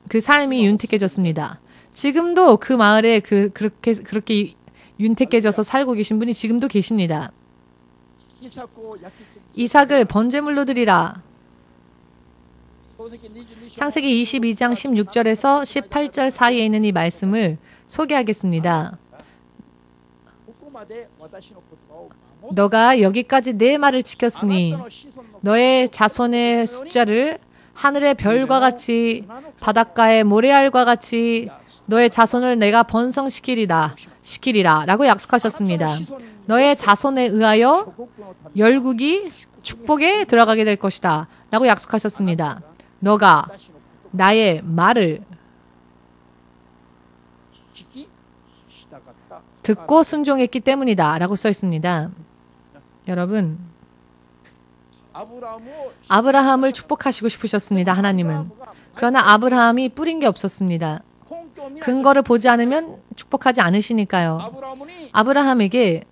그 삶이 윤택해졌습니다. 지금도 그 마을에 그렇게 윤택해져서 살고 계신 분이 지금도 계십니다. 이삭을 번제물로 드리라. 창세기 22장 16절에서 18절 사이에 있는 이 말씀을 소개하겠습니다. 너가 여기까지 내 말을 지켰으니 너의 자손의 숫자를 하늘의 별과 같이 바닷가의 모래알과 같이 너의 자손을 내가 번성시키리라 라고 약속하셨습니다. 너의 자손에 의하여 열국이 축복에 들어가게 될 것이다 라고 약속하셨습니다. 너가 나의 말을 듣고 순종했기 때문이다 라고 써 있습니다. 여러분, 아브라함을 축복하시고 싶으셨습니다. 하나님은. 그러나 아브라함이 뿌린 게 없었습니다. 근거를 보지 않으면 축복하지 않으시니까요. 아브라함에게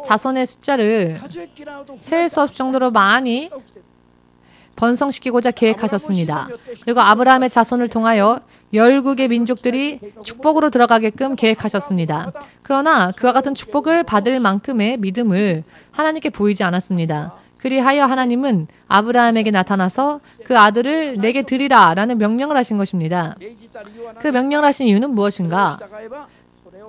자손의 숫자를 셀 수 없을 정도로 많이 번성시키고자 계획하셨습니다. 그리고 아브라함의 자손을 통하여 열국의 민족들이 축복으로 들어가게끔 계획하셨습니다. 그러나 그와 같은 축복을 받을 만큼의 믿음을 하나님께 보이지 않았습니다. 그리하여 하나님은 아브라함에게 나타나서 그 아들을 내게 드리라 라는 명령을 하신 것입니다. 그 명령을 하신 이유는 무엇인가?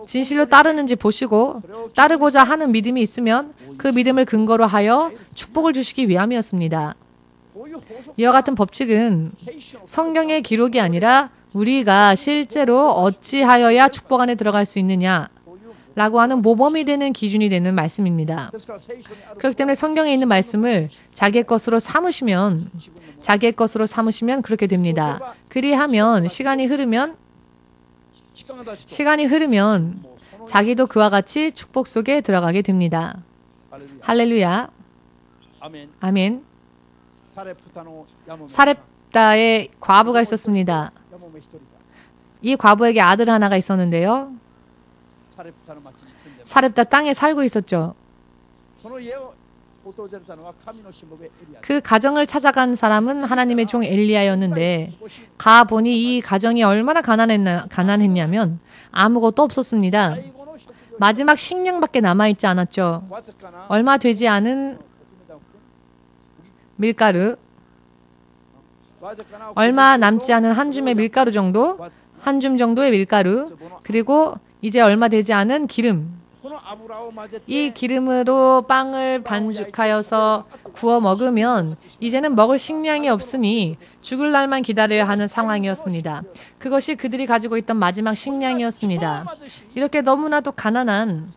진실로 따르는지 보시고 따르고자 하는 믿음이 있으면 그 믿음을 근거로 하여 축복을 주시기 위함이었습니다. 이와 같은 법칙은 성경의 기록이 아니라 우리가 실제로 어찌하여야 축복 안에 들어갈 수 있느냐 라고 하는 모범이 되는 기준이 되는 말씀입니다. 그렇기 때문에 성경에 있는 말씀을 자기의 것으로 삼으시면 그렇게 됩니다. 그리하면 시간이 흐르면 자기도 그와 같이 축복 속에 들어가게 됩니다. 할렐루야. 아멘. 사렙다의 과부가 있었습니다. 이 과부에게 아들 하나가 있었는데요. 사렙다 땅에 살고 있었죠. 그 가정을 찾아간 사람은 하나님의 종 엘리야였는데 가보니 이 가정이 얼마나 가난했냐면 아무것도 없었습니다. 마지막 식량밖에 남아있지 않았죠. 얼마 되지 않은 밀가루, 얼마 남지 않은 한 줌의 밀가루 정도, 한 줌 정도의 밀가루, 그리고 이제 얼마 되지 않은 기름. 이 기름으로 빵을 반죽하여서 구워 먹으면 이제는 먹을 식량이 없으니 죽을 날만 기다려야 하는 상황이었습니다. 그것이 그들이 가지고 있던 마지막 식량이었습니다. 이렇게 너무나도 가난한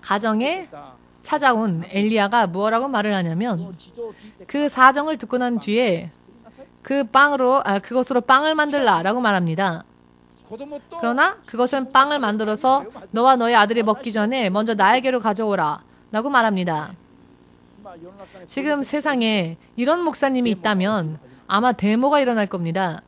가정에 찾아온 엘리야가 뭐라고 말을 하냐면 그 사정을 듣고 난 뒤에 그것으로 빵을 만들라라고 말합니다. 그러나 그것은 빵을 만들어서 너와 너의 아들이 먹기 전에 먼저 나에게로 가져오라 라고 말합니다. 지금 세상에 이런 목사님이 있다면 아마 데모가 일어날 겁니다.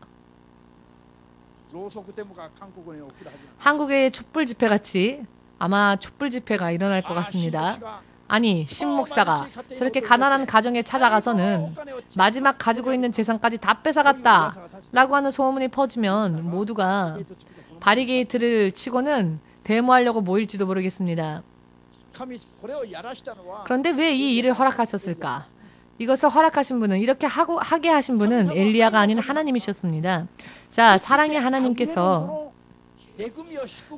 한국의 촛불 집회 같이 아마 촛불 집회가 일어날 것 같습니다. 아니, 신목사가 저렇게 가난한 가정에 찾아가서는 마지막 가지고 있는 재산까지 다 뺏어갔다 라고 하는 소문이 퍼지면 모두가 바리게이트를 치고는 데모하려고 모일지도 모르겠습니다. 그런데 왜 이 일을 허락하셨을까? 이것을 허락하신 분은, 이렇게 하게 하신 분은 엘리야가 아닌 하나님이셨습니다. 자, 사랑의 하나님께서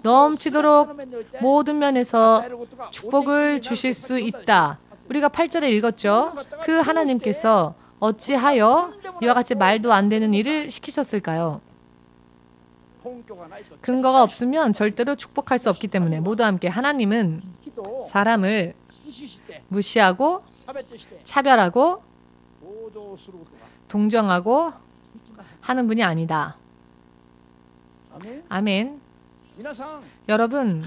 넘치도록 모든 면에서 축복을 주실 수 있다. 우리가 8절에 읽었죠. 그 하나님께서 어찌하여 이와 같이 말도 안 되는 일을 시키셨을까요? 근거가 없으면 절대로 축복할 수 없기 때문에 모두 함께 하나님은 사람을 무시하고 차별하고 동정하고 하는 분이 아니다. 아멘. 여러분,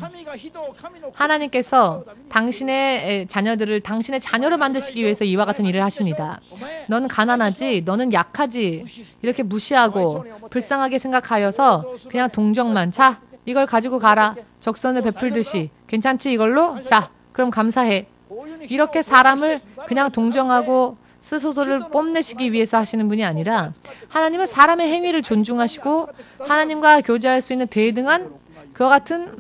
하나님께서 당신의 자녀를 만드시기 위해서 이와 같은 일을 하십니다. 너는 가난하지, 너는 약하지, 이렇게 무시하고 불쌍하게 생각하여서 그냥 동정만, 자, 이걸 가지고 가라, 적선을 베풀듯이, 괜찮지 이걸로? 자, 그럼 감사해. 이렇게 사람을 그냥 동정하고 스스로를 뽐내시기 위해서 하시는 분이 아니라 하나님은 사람의 행위를 존중하시고 하나님과 교제할 수 있는 대등한 그와 같은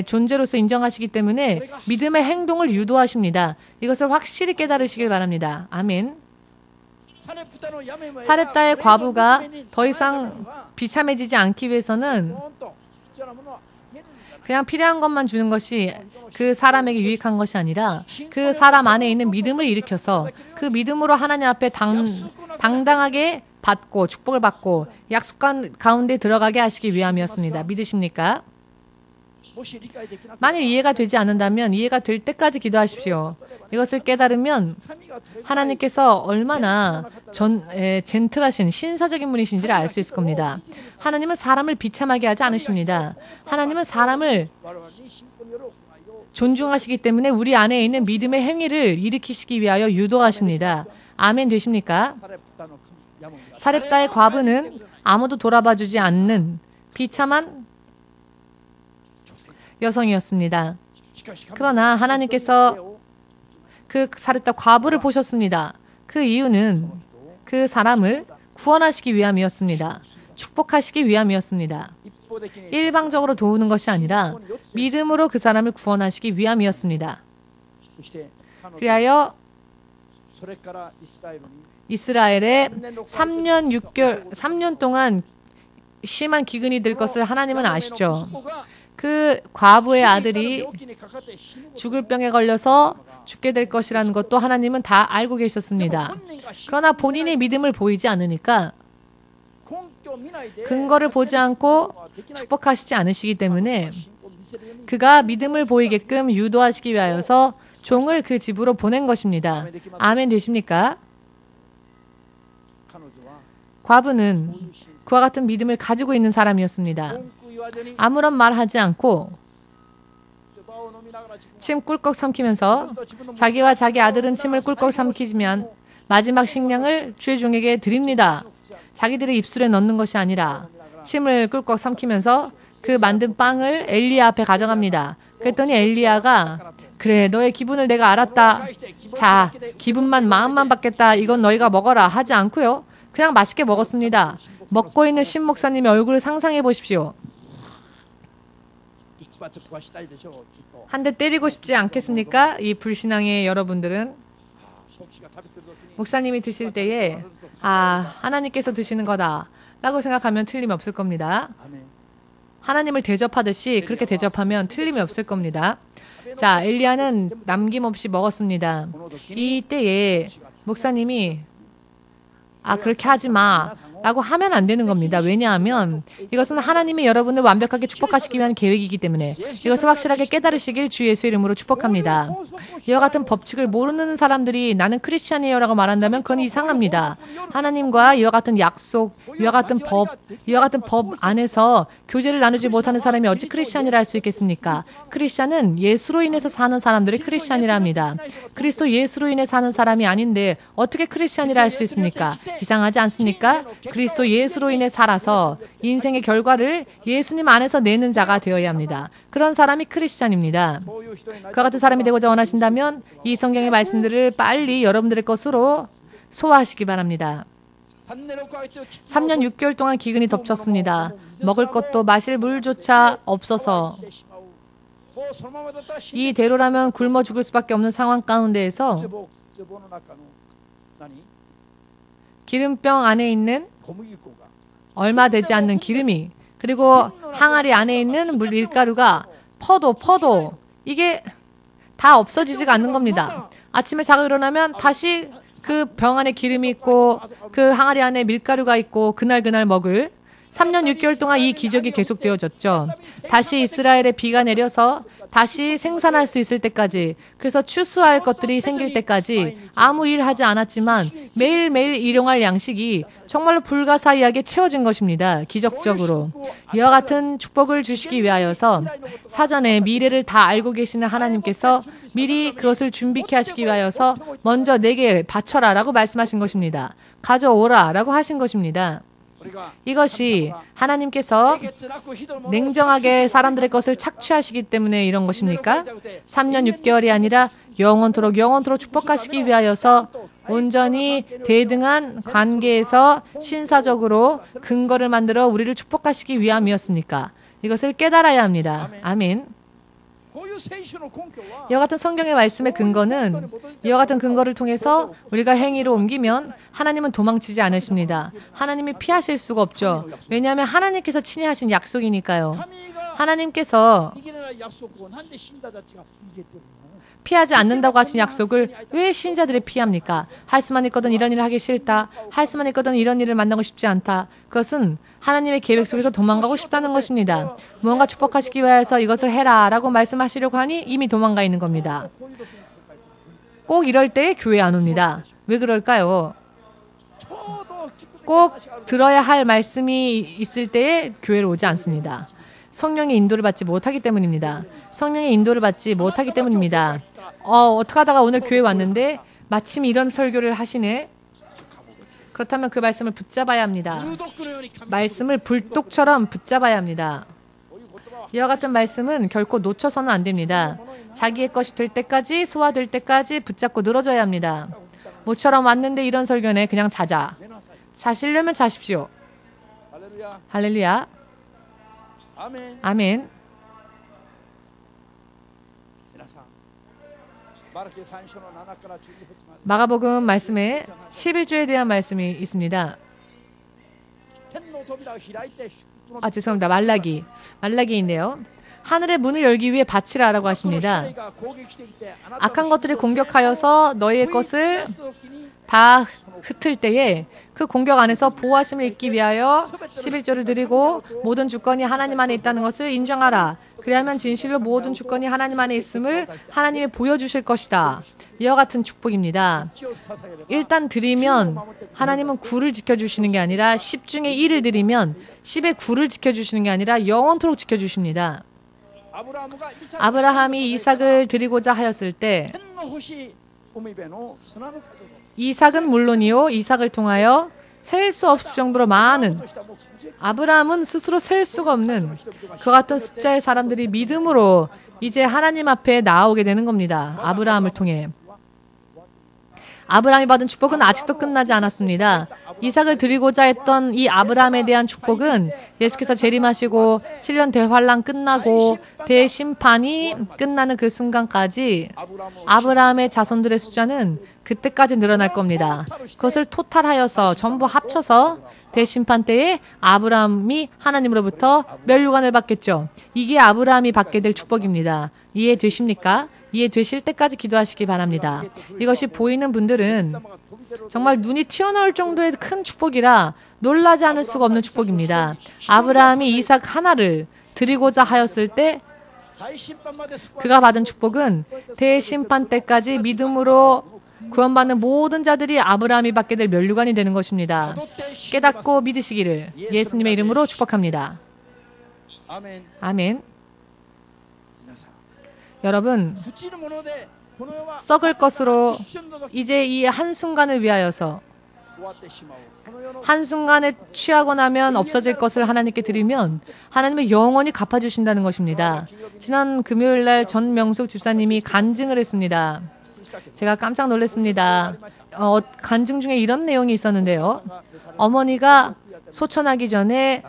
존재로서 인정하시기 때문에 믿음의 행동을 유도하십니다. 이것을 확실히 깨달으시길 바랍니다. 아멘. 사렙다의 과부가 더 이상 비참해지지 않기 위해서는 그냥 필요한 것만 주는 것이 그 사람에게 유익한 것이 아니라 그 사람 안에 있는 믿음을 일으켜서 그 믿음으로 하나님 앞에 당당하게 받고 축복을 받고 약속 가운데 들어가게 하시기 위함이었습니다. 믿으십니까? 만일 이해가 되지 않는다면 이해가 될 때까지 기도하십시오. 이것을 깨달으면 하나님께서 얼마나 젠틀하신 신사적인 분이신지를 알 수 있을 겁니다. 하나님은 사람을 비참하게 하지 않으십니다. 하나님은 사람을 존중하시기 때문에 우리 안에 있는 믿음의 행위를 일으키시기 위하여 유도하십니다. 아멘 되십니까? 사렙다의 과부는 아무도 돌아봐주지 않는 비참한 여성이었습니다. 그러나 하나님께서 그 사렙다 과부를 보셨습니다. 그 이유는 그 사람을 구원하시기 위함이었습니다. 축복하시기 위함이었습니다. 일방적으로 도우는 것이 아니라 믿음으로 그 사람을 구원하시기 위함이었습니다. 그리하여 이스라엘에 3년 동안 심한 기근이 들 것을 하나님은 아시죠. 그 과부의 아들이 죽을 병에 걸려서 죽게 될 것이라는 것도 하나님은 다 알고 계셨습니다. 그러나 본인의 믿음을 보이지 않으니까 근거를 보지 않고 축복하시지 않으시기 때문에 그가 믿음을 보이게끔 유도하시기 위하여서 종을 그 집으로 보낸 것입니다. 아멘 되십니까? 과부는 그와 같은 믿음을 가지고 있는 사람이었습니다. 아무런 말하지 않고 침 꿀꺽 삼키면서 자기와 자기 아들은 침을 꿀꺽 삼키지만 마지막 식량을 주의 종에게 드립니다. 자기들의 입술에 넣는 것이 아니라 침을 꿀꺽 삼키면서 그 만든 빵을 엘리야 앞에 가져갑니다. 그랬더니 엘리야가 그래 너의 기분을 내가 알았다. 자 기분만 마음만 받겠다. 이건 너희가 먹어라 하지 않고요. 그냥 맛있게 먹었습니다. 먹고 있는 신 목사님의 얼굴을 상상해 보십시오. 한 대 때리고 싶지 않겠습니까? 이 불신앙의 여러분들은 목사님이 드실 때에 하나님께서 드시는 거다 라고 생각하면 틀림이 없을 겁니다. 하나님을 대접하듯이 그렇게 대접하면 틀림이 없을 겁니다. 자, 엘리야는 남김없이 먹었습니다. 이때에 목사님이 그렇게 하지 마 라고 하면 안 되는 겁니다. 왜냐하면 이것은 하나님이 여러분을 완벽하게 축복하시기 위한 계획이기 때문에 이것을 확실하게 깨달으시길 주 예수 이름으로 축복합니다. 이와 같은 법칙을 모르는 사람들이 나는 크리스찬이에요 라고 말한다면 그건 이상합니다. 하나님과 이와 같은 약속, 이와 같은 법 안에서 교제를 나누지 못하는 사람이 어찌 크리스찬이라 할 수 있겠습니까? 크리스찬은 예수로 인해서 사는 사람들이 크리스찬이라 합니다. 그리스도 예수로 인해 사는 사람이 아닌데 어떻게 크리스찬이라 할 수 있습니까? 이상하지 않습니까? 그리스도 예수로 인해 살아서 인생의 결과를 예수님 안에서 내는 자가 되어야 합니다. 그런 사람이 크리스찬입니다. 그와 같은 사람이 되고자 원하신다면 이 성경의 말씀들을 빨리 여러분들의 것으로 소화하시기 바랍니다. 3년 6개월 동안 기근이 덮쳤습니다. 먹을 것도 마실 물조차 없어서 이대로라면 굶어 죽을 수밖에 없는 상황 가운데에서 기름병 안에 있는 얼마 되지 않는 기름이 그리고 항아리 안에 있는 밀가루가 퍼도 이게 다 없어지지가 않는 겁니다. 아침에 자고 일어나면 다시 그 병 안에 기름이 있고 그 항아리 안에 밀가루가 있고 그날 먹을 3년 6개월 동안 이 기적이 계속되어졌죠. 다시 이스라엘에 비가 내려서 다시 생산할 수 있을 때까지 그래서 추수할 것들이 생길 때까지 아무 일 하지 않았지만 매일매일 일용할 양식이 정말로 불가사의하게 채워진 것입니다. 기적적으로. 이와 같은 축복을 주시기 위하여서 사전에 미래를 다 알고 계시는 하나님께서 미리 그것을 준비케 하시기 위하여서 먼저 내게 바쳐라 라고 말씀하신 것입니다. 가져오라 라고 하신 것입니다. 이것이 하나님께서 냉정하게 사람들의 것을 착취하시기 때문에 이런 것입니까? 3년 6개월이 아니라 영원토록 축복하시기 위하여서 온전히 대등한 관계에서 신사적으로 근거를 만들어 우리를 축복하시기 위함이었습니까? 이것을 깨달아야 합니다. 아멘. 이와 같은 성경의 말씀의 근거는 이와 같은 근거를 통해서 우리가 행위로 옮기면 하나님은 도망치지 않으십니다. 하나님이 피하실 수가 없죠. 왜냐하면 하나님께서 친히 하신 약속이니까요. 하나님께서 피하지 않는다고 하신 약속을 왜 신자들이 피합니까? 할 수만 있거든 이런 일을 하기 싫다. 할 수만 있거든 이런 일을 만나고 싶지 않다. 그것은 하나님의 계획 속에서 도망가고 싶다는 것입니다. 무언가 축복하시기 위해서 이것을 해라 라고 말씀하시려고 하니 이미 도망가 있는 겁니다. 꼭 이럴 때 교회 안 옵니다. 왜 그럴까요? 꼭 들어야 할 말씀이 있을 때에 교회를 오지 않습니다. 성령의 인도를 받지 못하기 때문입니다. 성령의 인도를 받지 못하기 때문입니다. 어떻게 하다가 오늘 교회 왔는데 마침 이런 설교를 하시네. 그렇다면 그 말씀을 붙잡아야 합니다. 말씀을 불독처럼 붙잡아야 합니다. 이와 같은 말씀은 결코 놓쳐서는 안 됩니다. 자기의 것이 될 때까지, 소화될 때까지 붙잡고 늘어져야 합니다. 모처럼 왔는데 이런 설교네. 그냥 자자. 자시려면 자십시오. 할렐루야. 아멘. 마가복음 말씀에 11조에 대한 말씀이 있습니다. 죄송합니다. 말라기인데요. 하늘의 문을 열기 위해 바치라라고 하십니다. 악한 것들이 공격하여서 너희의 것을 다 흩을 때에 그 공격 안에서 보호하심을 입기 위하여 11조를 드리고 모든 주권이 하나님 안에 있다는 것을 인정하라. 그리하면 진실로 모든 주권이 하나님 안에 있음을 하나님이 보여주실 것이다. 이와 같은 축복입니다. 일단 드리면 하나님은 9를 지켜주시는 게 아니라 10 중에 1을 드리면 10의 9를 지켜주시는 게 아니라 영원토록 지켜주십니다. 아브라함이 이삭을 드리고자 하였을 때 이삭은 물론이요 이삭을 통하여 셀 수 없을 정도로 많은 아브라함은 스스로 셀 수가 없는 그 같은 숫자의 사람들이 믿음으로 이제 하나님 앞에 나오게 되는 겁니다. 아브라함을 통해. 아브라함이 받은 축복은 아직도 끝나지 않았습니다. 이삭을 드리고자 했던 이 아브라함에 대한 축복은 예수께서 재림하시고 7년 대환란 끝나고 대심판이 끝나는 그 순간까지 아브라함의 자손들의 숫자는 그때까지 늘어날 겁니다. 그것을 토탈하여서 전부 합쳐서 대심판 때에 아브라함이 하나님으로부터 멸류관을 받겠죠. 이게 아브라함이 받게 될 축복입니다. 이해되십니까? 이해되실 때까지 기도하시기 바랍니다. 이것이 보이는 분들은 정말 눈이 튀어나올 정도의 큰 축복이라 놀라지 않을 수가 없는 축복입니다. 아브라함이 이삭 하나를 드리고자 하였을 때 그가 받은 축복은 대심판 때까지 믿음으로 구원받는 모든 자들이 아브라함이 받게 될 멸류관이 되는 것입니다. 깨닫고 믿으시기를 예수님의 이름으로 축복합니다. 아멘. 여러분, 썩을 것으로 이제 이 한순간을 위하여서 한순간에 취하고 나면 없어질 것을 하나님께 드리면 하나님은 영원히 갚아주신다는 것입니다. 지난 금요일날 전명숙 집사님이 간증을 했습니다. 제가 깜짝 놀랐습니다. 간증 중에 이런 내용이 있었는데요. 어머니가 소천하기 전에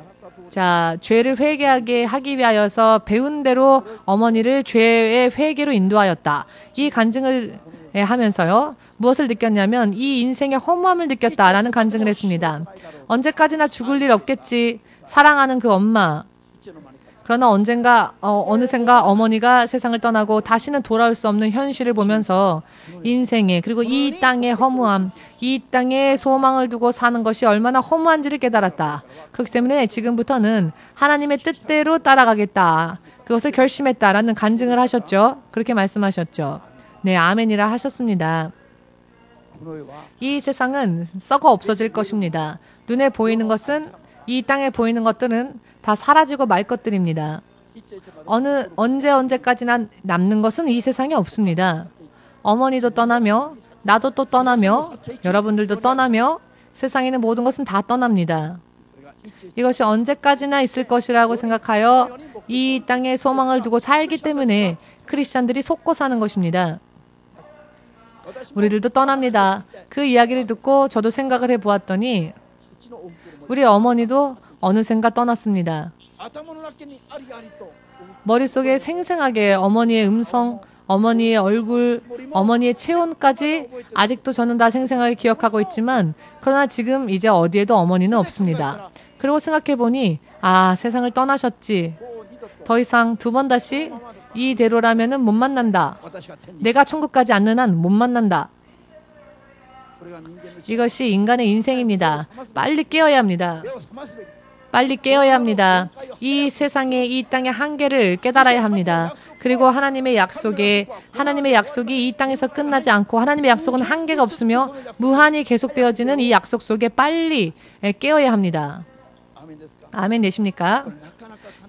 죄를 회개하게 하기 위하여서 배운 대로 어머니를 죄의 회개로 인도하였다. 이 간증을 하면서요. 무엇을 느꼈냐면 이 인생의 허무함을 느꼈다라는 간증을 했습니다. 언제까지나 죽을 일 없겠지. 사랑하는 그 엄마. 그러나 언젠가 어느샌가 어머니가 세상을 떠나고 다시는 돌아올 수 없는 현실을 보면서 인생에 그리고 이 땅의 허무함, 이 땅에 소망을 두고 사는 것이 얼마나 허무한지를 깨달았다. 그렇기 때문에 지금부터는 하나님의 뜻대로 따라가겠다. 그것을 결심했다라는 간증을 하셨죠. 그렇게 말씀하셨죠. 네, 아멘이라 하셨습니다. 이 세상은 썩어 없어질 것입니다. 눈에 보이는 것은 이 땅에 보이는 것들은 다 사라지고 말 것들입니다. 언제까지나 남는 것은 이 세상에 없습니다. 어머니도 떠나며 나도 또 떠나며 여러분들도 떠나며 세상에 있는 모든 것은 다 떠납니다. 이것이 언제까지나 있을 것이라고 생각하여 이 땅에 소망을 두고 살기 때문에 크리스찬들이 속고 사는 것입니다. 우리들도 떠납니다. 그 이야기를 듣고 저도 생각을 해보았더니 우리 어머니도 어느샌가 떠났습니다. 머릿속에 생생하게 어머니의 음성, 어머니의 얼굴, 어머니의 체온까지 아직도 저는 다 생생하게 기억하고 있지만 그러나 지금 이제 어디에도 어머니는 없습니다. 그리고 생각해보니 아, 세상을 떠나셨지. 더 이상 두 번 다시 이대로라면은 못 만난다. 내가 천국 가지 않는 한 못 만난다. 이것이 인간의 인생입니다. 빨리 깨어야 합니다. 빨리 깨어야 합니다. 이 세상의 이 땅의 한계를 깨달아야 합니다. 그리고 하나님의 약속이 이 땅에서 끝나지 않고 하나님의 약속은 한계가 없으며 무한히 계속되어지는 이 약속 속에 빨리 깨어야 합니다. 아멘 되십니까?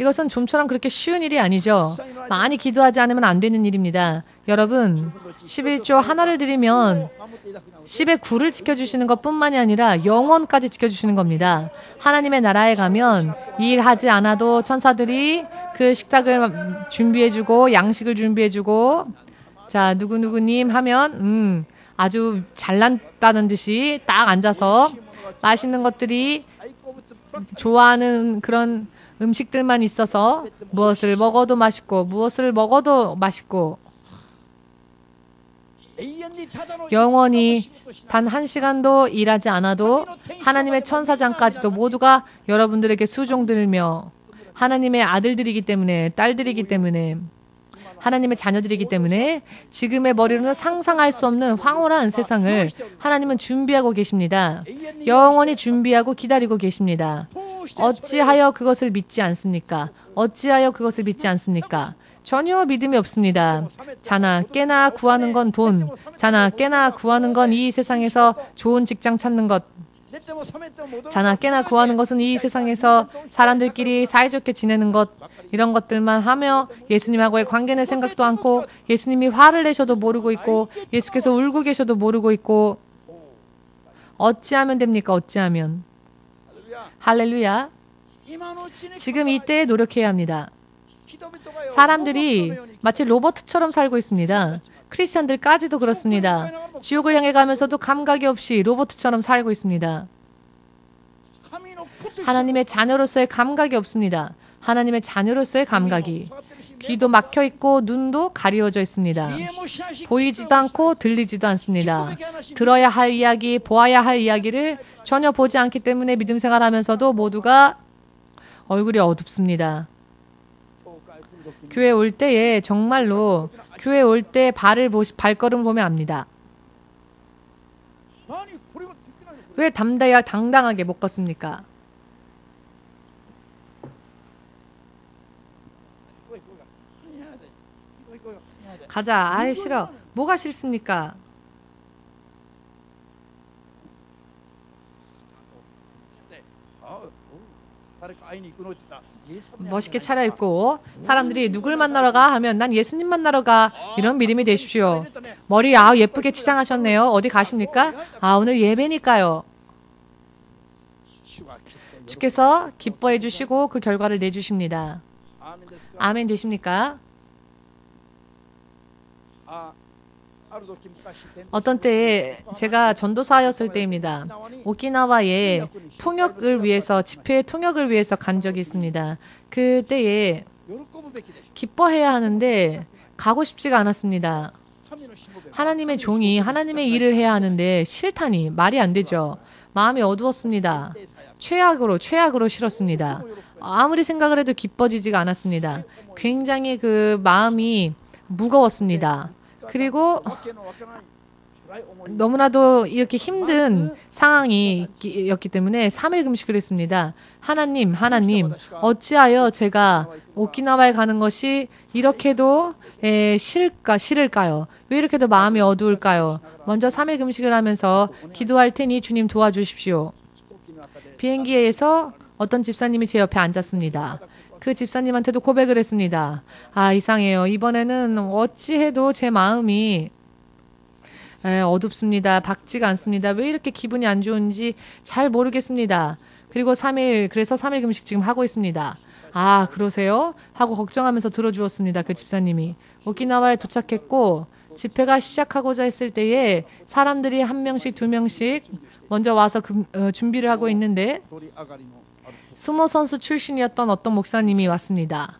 이것은 좀처럼 그렇게 쉬운 일이 아니죠. 많이 기도하지 않으면 안 되는 일입니다. 여러분, 11조 하나를 드리면 10의 9를 지켜주시는 것뿐만이 아니라 영원까지 지켜주시는 겁니다. 하나님의 나라에 가면 일하지 않아도 천사들이 그 식탁을 준비해주고 양식을 준비해주고 자 누구누구님 하면 아주 잘났다는 듯이 딱 앉아서 맛있는 것들이 좋아하는 그런 음식들만 있어서 무엇을 먹어도 맛있고 무엇을 먹어도 맛있고 영원히 단 1시간도 일하지 않아도 하나님의 천사장까지도 모두가 여러분들에게 수종들며 하나님의 아들들이기 때문에 딸들이기 때문에 하나님의 자녀들이기 때문에 지금의 머리로는 상상할 수 없는 황홀한 세상을 하나님은 준비하고 계십니다. 영원히 준비하고 기다리고 계십니다. 어찌하여 그것을 믿지 않습니까? 어찌하여 그것을 믿지 않습니까? 전혀 믿음이 없습니다. 자나 깨나 구하는 건 돈, 자나 깨나 구하는 건 이 세상에서 좋은 직장 찾는 것, 자나 깨나 구하는 것은 이 세상에서 사람들끼리 사이좋게 지내는 것, 이런 것들만 하며 예수님하고의 관계는 생각도 않고 예수님이 화를 내셔도 모르고 있고 예수께서 울고 계셔도 모르고 있고 어찌하면 됩니까? 어찌하면. 할렐루야. 지금 이때에 노력해야 합니다. 사람들이 마치 로봇처럼 살고 있습니다. 크리스찬들까지도 그렇습니다. 지옥을 향해 가면서도 감각이 없이 로봇처럼 살고 있습니다. 하나님의 자녀로서의 감각이 없습니다. 하나님의 자녀로서의 감각이. 귀도 막혀 있고 눈도 가리워져 있습니다. 보이지도 않고 들리지도 않습니다. 들어야 할 이야기, 보아야 할 이야기를 전혀 보지 않기 때문에 믿음 생활하면서도 모두가 얼굴이 어둡습니다. 교회 올 때에 정말로 교회 올 때 발걸음 보면 압니다. 왜 당당하게 못 걷습니까? 가자. 아이 싫어. 뭐가 싫습니까? 멋있게 차려입고 사람들이 누굴 만나러 가 하면 난 예수님 만나러 가 이런 믿음이 되십시오. 머리 예쁘게 치장하셨네요. 어디 가십니까? 오늘 예배니까요. 주께서 기뻐해 주시고 그 결과를 내주십니다. 아멘 되십니까? 어떤 때에 제가 전도사였을 때입니다. 오키나와에 통역을 위해서 집회 통역을 위해서 간 적이 있습니다. 그때에 기뻐해야 하는데 가고 싶지가 않았습니다. 하나님의 종이 하나님의 일을 해야 하는데 싫다니 말이 안 되죠. 마음이 어두웠습니다. 최악으로 싫었습니다. 아무리 생각을 해도 기뻐지지가 않았습니다. 굉장히 그 마음이 무거웠습니다. 그리고 너무나도 이렇게 힘든 상황이었기 때문에 3일 금식을 했습니다. 하나님, 어찌하여 제가 오키나와에 가는 것이 이렇게도 싫을까요? 왜 이렇게도 마음이 어두울까요? 먼저 3일 금식을 하면서 기도할 테니 주님 도와주십시오. 비행기에서 어떤 집사님이 제 옆에 앉았습니다. 그 집사님한테도 고백을 했습니다. 이상해요. 이번에는 어찌해도 제 마음이 어둡습니다. 밝지가 않습니다. 왜 이렇게 기분이 안 좋은지 잘 모르겠습니다. 그리고 그래서 3일 금식 지금 하고 있습니다. 그러세요? 하고 걱정하면서 들어주었습니다. 그 집사님이. 오키나와에 도착했고 집회가 시작하고자 했을 때에 사람들이 1명씩 2명씩 먼저 와서 준비를 하고 있는데 수모 선수 출신이었던 어떤 목사님이 왔습니다.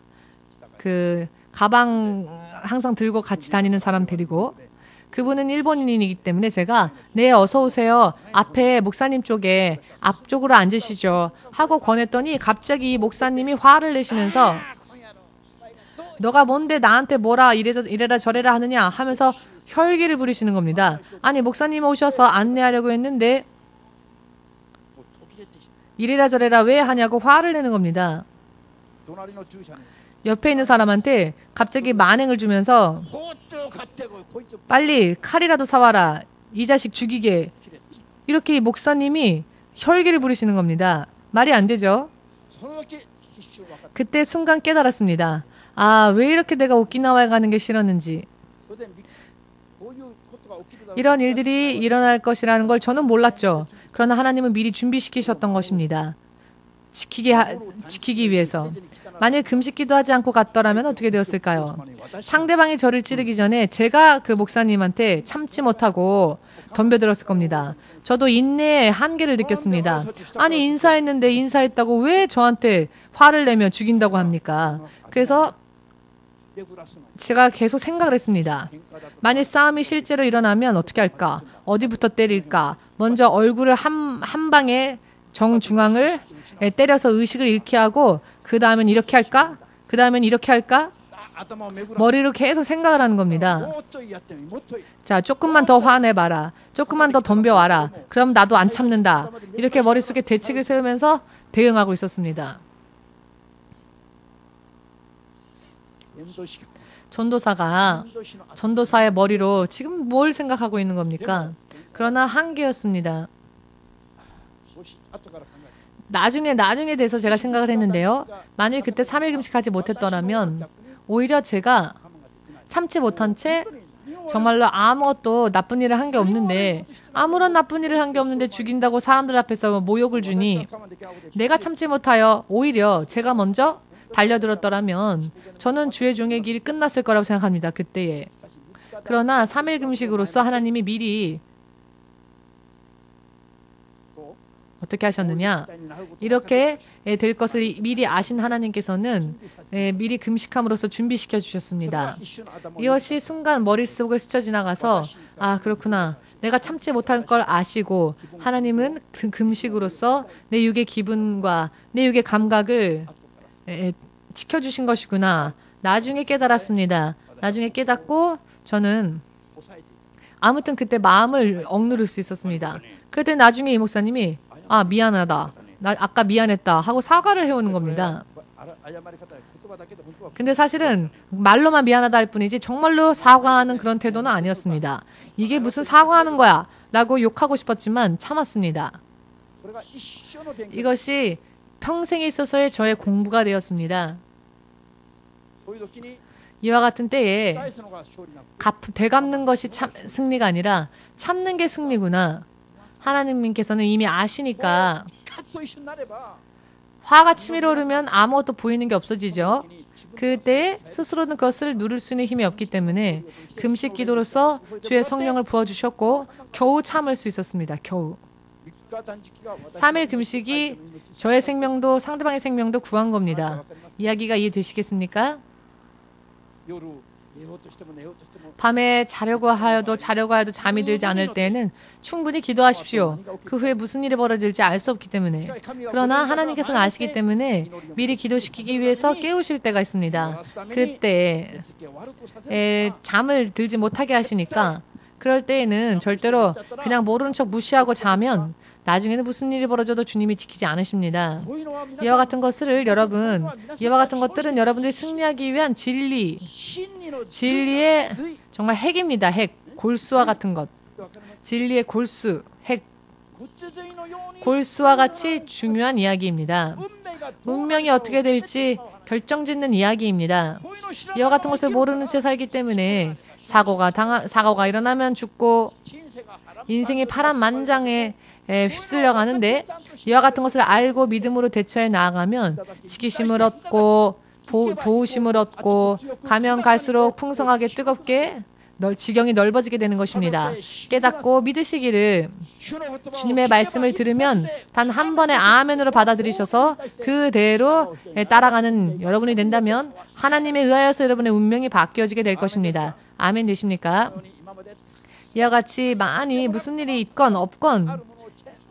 그 가방 항상 들고 같이 다니는 사람 데리고 그분은 일본인이기 때문에 제가 네 어서 오세요. 앞에 목사님 쪽에 앞쪽으로 앉으시죠. 하고 권했더니 갑자기 목사님이 화를 내시면서 너가 뭔데 나한테 뭐라 이래라 저래라 하느냐 하면서 혈기를 부리시는 겁니다. 아니 목사님 오셔서 안내하려고 했는데 이래라 저래라 왜 하냐고 화를 내는 겁니다. 옆에 있는 사람한테 갑자기 만행을 주면서 빨리 칼이라도 사와라. 이 자식 죽이게. 이렇게 목사님이 혈기를 부리시는 겁니다. 말이 안 되죠. 그때 순간 깨달았습니다. 아, 왜 이렇게 내가 오키나와에 가는 게 싫었는지. 이런 일들이 일어날 것이라는 걸 저는 몰랐죠. 그러나 하나님은 미리 준비시키셨던 것입니다. 지키기 위해서. 만일 금식기도 하지 않고 갔더라면 어떻게 되었을까요? 상대방이 저를 찌르기 전에 제가 그 목사님한테 참지 못하고 덤벼들었을 겁니다. 저도 인내의 한계를 느꼈습니다. 아니 인사했는데 인사했다고 왜 저한테 화를 내며 죽인다고 합니까? 그래서 제가 계속 생각을 했습니다. 만일 싸움이 실제로 일어나면 어떻게 할까? 어디부터 때릴까? 먼저 얼굴을 한 방에 정중앙을 때려서 의식을 잃게 하고 그 다음엔 이렇게 할까? 그 다음엔 이렇게 할까? 머리로 계속 생각을 하는 겁니다. 자, 조금만 더 화내봐라. 조금만 더 덤벼와라. 그럼 나도 안 참는다. 이렇게 머릿속에 대책을 세우면서 대응하고 있었습니다. 전도사의 머리로 지금 뭘 생각하고 있는 겁니까? 그러나 한계였습니다. 나중에 대해서 제가 생각을 했는데요. 만일 그때 3일 금식하지 못했더라면 오히려 제가 참지 못한 채 정말로 아무것도 나쁜 일을 한 게 없는데 아무런 나쁜 일을 한 게 없는데 죽인다고 사람들 앞에서 모욕을 주니 내가 참지 못하여 오히려 제가 먼저 달려들었더라면 저는 주의 종의 길이 끝났을 거라고 생각합니다. 그때에. 그러나 3일 금식으로서 하나님이 미리 어떻게 하셨느냐? 이렇게 될 것을 미리 아신 하나님께서는 미리 금식함으로써 준비시켜 주셨습니다. 이것이 순간 머릿속을 스쳐 지나가서 아 그렇구나. 내가 참지 못할 걸 아시고 하나님은 그 금식으로써 내 육의 기분과 내 육의 감각을 지켜주신 것이구나. 나중에 깨달았습니다. 나중에 깨닫고 저는 아무튼 그때 마음을 억누를 수 있었습니다. 그랬더니 나중에 이 목사님이 아 미안하다. 나 아까 미안했다 하고 사과를 해오는 겁니다. 근데 사실은 말로만 미안하다 할 뿐이지 정말로 사과하는 그런 태도는 아니었습니다. 이게 무슨 사과하는 거야 라고 욕하고 싶었지만 참았습니다. 이것이 평생에 있어서의 저의 공부가 되었습니다. 이와 같은 때에 되갚는 것이 승리가 아니라 참는 게 승리구나. 하나님께서는 이미 아시니까 화가 치밀어 오르면 아무것도 보이는 게 없어지죠. 그때 스스로는 그것을 누를 수 있는 힘이 없기 때문에 금식 기도로서 주의 성령을 부어주셨고 겨우 참을 수 있었습니다. 겨우. 3일 금식이 저의 생명도 상대방의 생명도 구한 겁니다. 이야기가 이해되시겠습니까? 밤에 자려고 하여도 잠이 들지 않을 때에는 충분히 기도하십시오. 그 후에 무슨 일이 벌어질지 알 수 없기 때문에. 그러나 하나님께서는 아시기 때문에 미리 기도시키기 위해서 깨우실 때가 있습니다. 그때 잠을 들지 못하게 하시니까 그럴 때에는 절대로 그냥 모르는 척 무시하고 자면 나중에는 무슨 일이 벌어져도 주님이 지키지 않으십니다. 이와 같은 것들은 여러분들이 승리하기 위한 진리의 정말 핵입니다. 핵, 골수와 같은 것. 진리의 골수, 핵. 골수와 같이 중요한 이야기입니다. 운명이 어떻게 될지 결정짓는 이야기입니다. 이와 같은 것을 모르는 채 살기 때문에 사고가 일어나면 죽고 인생이 파란만장에 휩쓸려 가는데 이와 같은 것을 알고 믿음으로 대처해 나아가면 지키심을 얻고 도우심을 얻고 가면 갈수록 풍성하게 뜨겁게 지경이 넓어지게 되는 것입니다. 깨닫고 믿으시기를 주님의 말씀을 들으면 단 한 번의 아멘으로 받아들이셔서 그대로 따라가는 여러분이 된다면 하나님에 의하여서 여러분의 운명이 바뀌어지게 될 것입니다. 아멘 되십니까? 이와 같이 많이 무슨 일이 있건 없건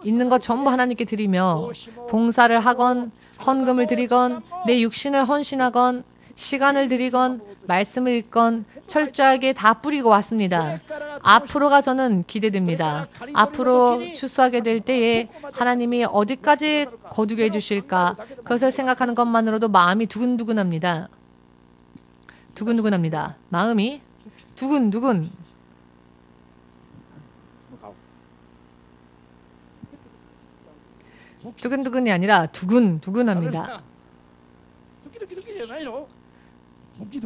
있는 것 전부 하나님께 드리며 봉사를 하건 헌금을 드리건 내 육신을 헌신하건 시간을 드리건 말씀을 읽건 철저하게 다 뿌리고 왔습니다. 앞으로가 저는 기대됩니다. 앞으로 추수하게 될 때에 하나님이 어디까지 거두게 해주실까 그것을 생각하는 것만으로도 마음이 두근두근합니다. 두근두근합니다. 마음이 두근두근. 두근두근이 아니라 두근두근합니다.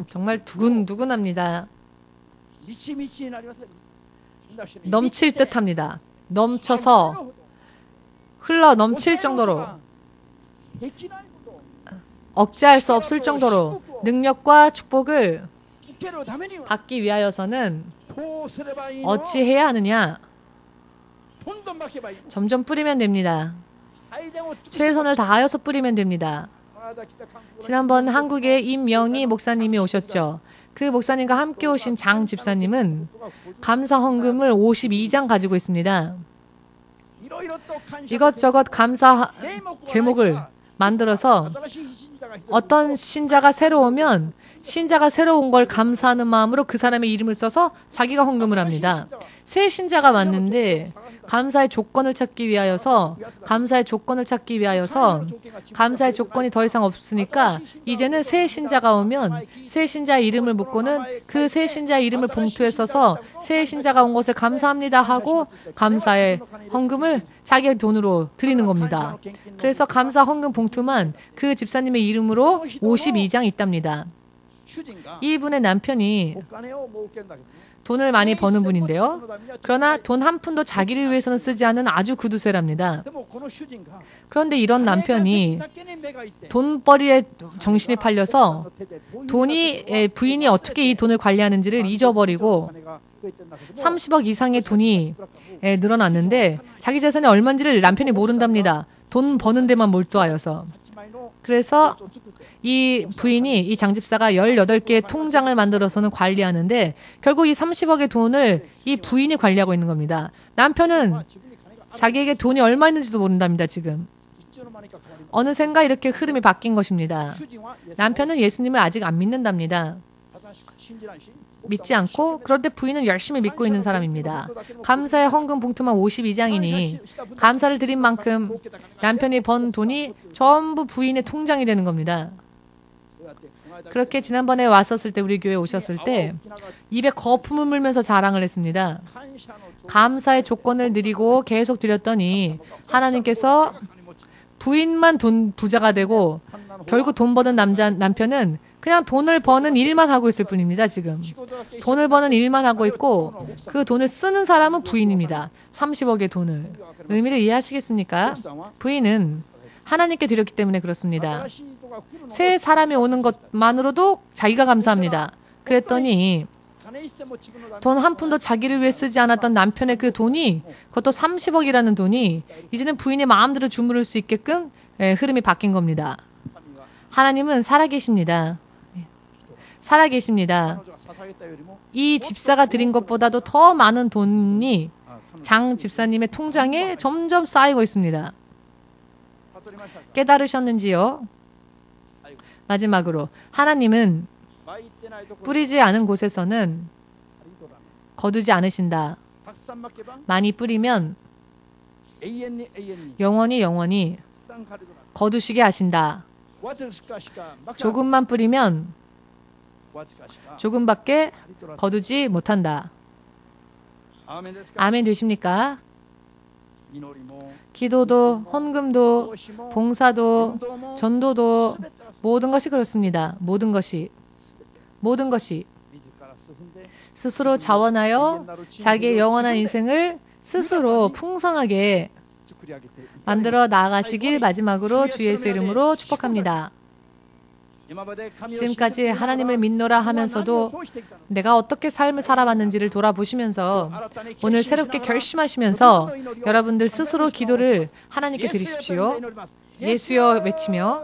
정말 두근두근합니다. 넘칠 듯합니다. 넘쳐서 흘러 넘칠 정도로 억제할 수 없을 정도로 능력과 축복을 받기 위하여서는 어찌해야 하느냐? 점점 뿌리면 됩니다. 최선을 다하여서 뿌리면 됩니다. 지난번 한국에 임영희 목사님이 오셨죠. 그 목사님과 함께 오신 장 집사님은 감사 헌금을 52장 가지고 있습니다. 이것저것 감사 제목을 만들어서 어떤 신자가 새로 오면 신자가 새로 온 걸 감사하는 마음으로 그 사람의 이름을 써서 자기가 헌금을 합니다. 새 신자가 왔는데 감사의 조건을 찾기 위하여서 감사의 조건이 더 이상 없으니까 이제는 새 신자가 오면 새 신자의 이름을 묻고는 그 새 신자의 이름을 봉투에 써서 새 신자가 온 것을 감사합니다 하고 감사의 헌금을 자기의 돈으로 드리는 겁니다. 그래서 감사 헌금 봉투만 그 집사님의 이름으로 52장 있답니다. 이분의 남편이 돈을 많이 버는 분인데요. 그러나 돈 한 푼도 자기를 위해서는 쓰지 않은 아주 구두쇠랍니다. 그런데 이런 남편이 돈벌이에 정신이 팔려서 부인이 어떻게 이 돈을 관리하는지를 잊어버리고 30억 이상의 돈이 늘어났는데 자기 재산이 얼마인지를 남편이 모른답니다. 돈 버는 데만 몰두하여서. 그래서 이 부인이, 이 장집사가 18개의 통장을 만들어서는 관리하는데 결국 이 30억의 돈을 이 부인이 관리하고 있는 겁니다. 남편은 자기에게 돈이 얼마 있는지도 모른답니다. 지금. 어느샌가 이렇게 흐름이 바뀐 것입니다. 남편은 예수님을 아직 안 믿는답니다. 믿지 않고 그런데 부인은 열심히 믿고 있는 사람입니다. 감사의 헌금 봉투만 52장이니 감사를 드린 만큼 남편이 번 돈이 전부 부인의 통장이 되는 겁니다. 그렇게 지난번에 왔었을 때 우리 교회에 오셨을 때 입에 거품을 물면서 자랑을 했습니다. 감사의 조건을 드리고 계속 드렸더니 하나님께서 부인만 부자가 되고 결국 돈 버는 남편은 그냥 돈을 버는 일만 하고 있을 뿐입니다. 지금. 돈을 버는 일만 하고 있고 그 돈을 쓰는 사람은 부인입니다. 30억의 돈을. 의미를 이해하시겠습니까? 부인은 하나님께 드렸기 때문에 그렇습니다. 새 사람이 오는 것만으로도 자기가 감사합니다. 그랬더니 돈 한 푼도 자기를 위해 쓰지 않았던 남편의 그 돈이 그것도 30억이라는 돈이 이제는 부인의 마음대로 주무를 수 있게끔 흐름이 바뀐 겁니다. 하나님은 살아계십니다. 살아계십니다. 이 집사가 드린 것보다도 더 많은 돈이 장 집사님의 통장에 점점 쌓이고 있습니다. 깨달으셨는지요? 마지막으로 하나님은 뿌리지 않은 곳에서는 거두지 않으신다. 많이 뿌리면 영원히 거두시게 하신다. 조금만 뿌리면 조금밖에 거두지 못한다. 아멘 되십니까? 기도도, 헌금도, 봉사도, 전도도 모든 것이 그렇습니다. 모든 것이 스스로 자원하여 자기의 영원한 인생을 스스로 풍성하게 만들어 나아가시길 마지막으로 주 예수의 이름으로 축복합니다. 지금까지 하나님을 믿노라 하면서도 내가 어떻게 삶을 살아왔는지를 돌아보시면서 오늘 새롭게 결심하시면서 여러분들 스스로 기도를 하나님께 드리십시오. 예수여 외치며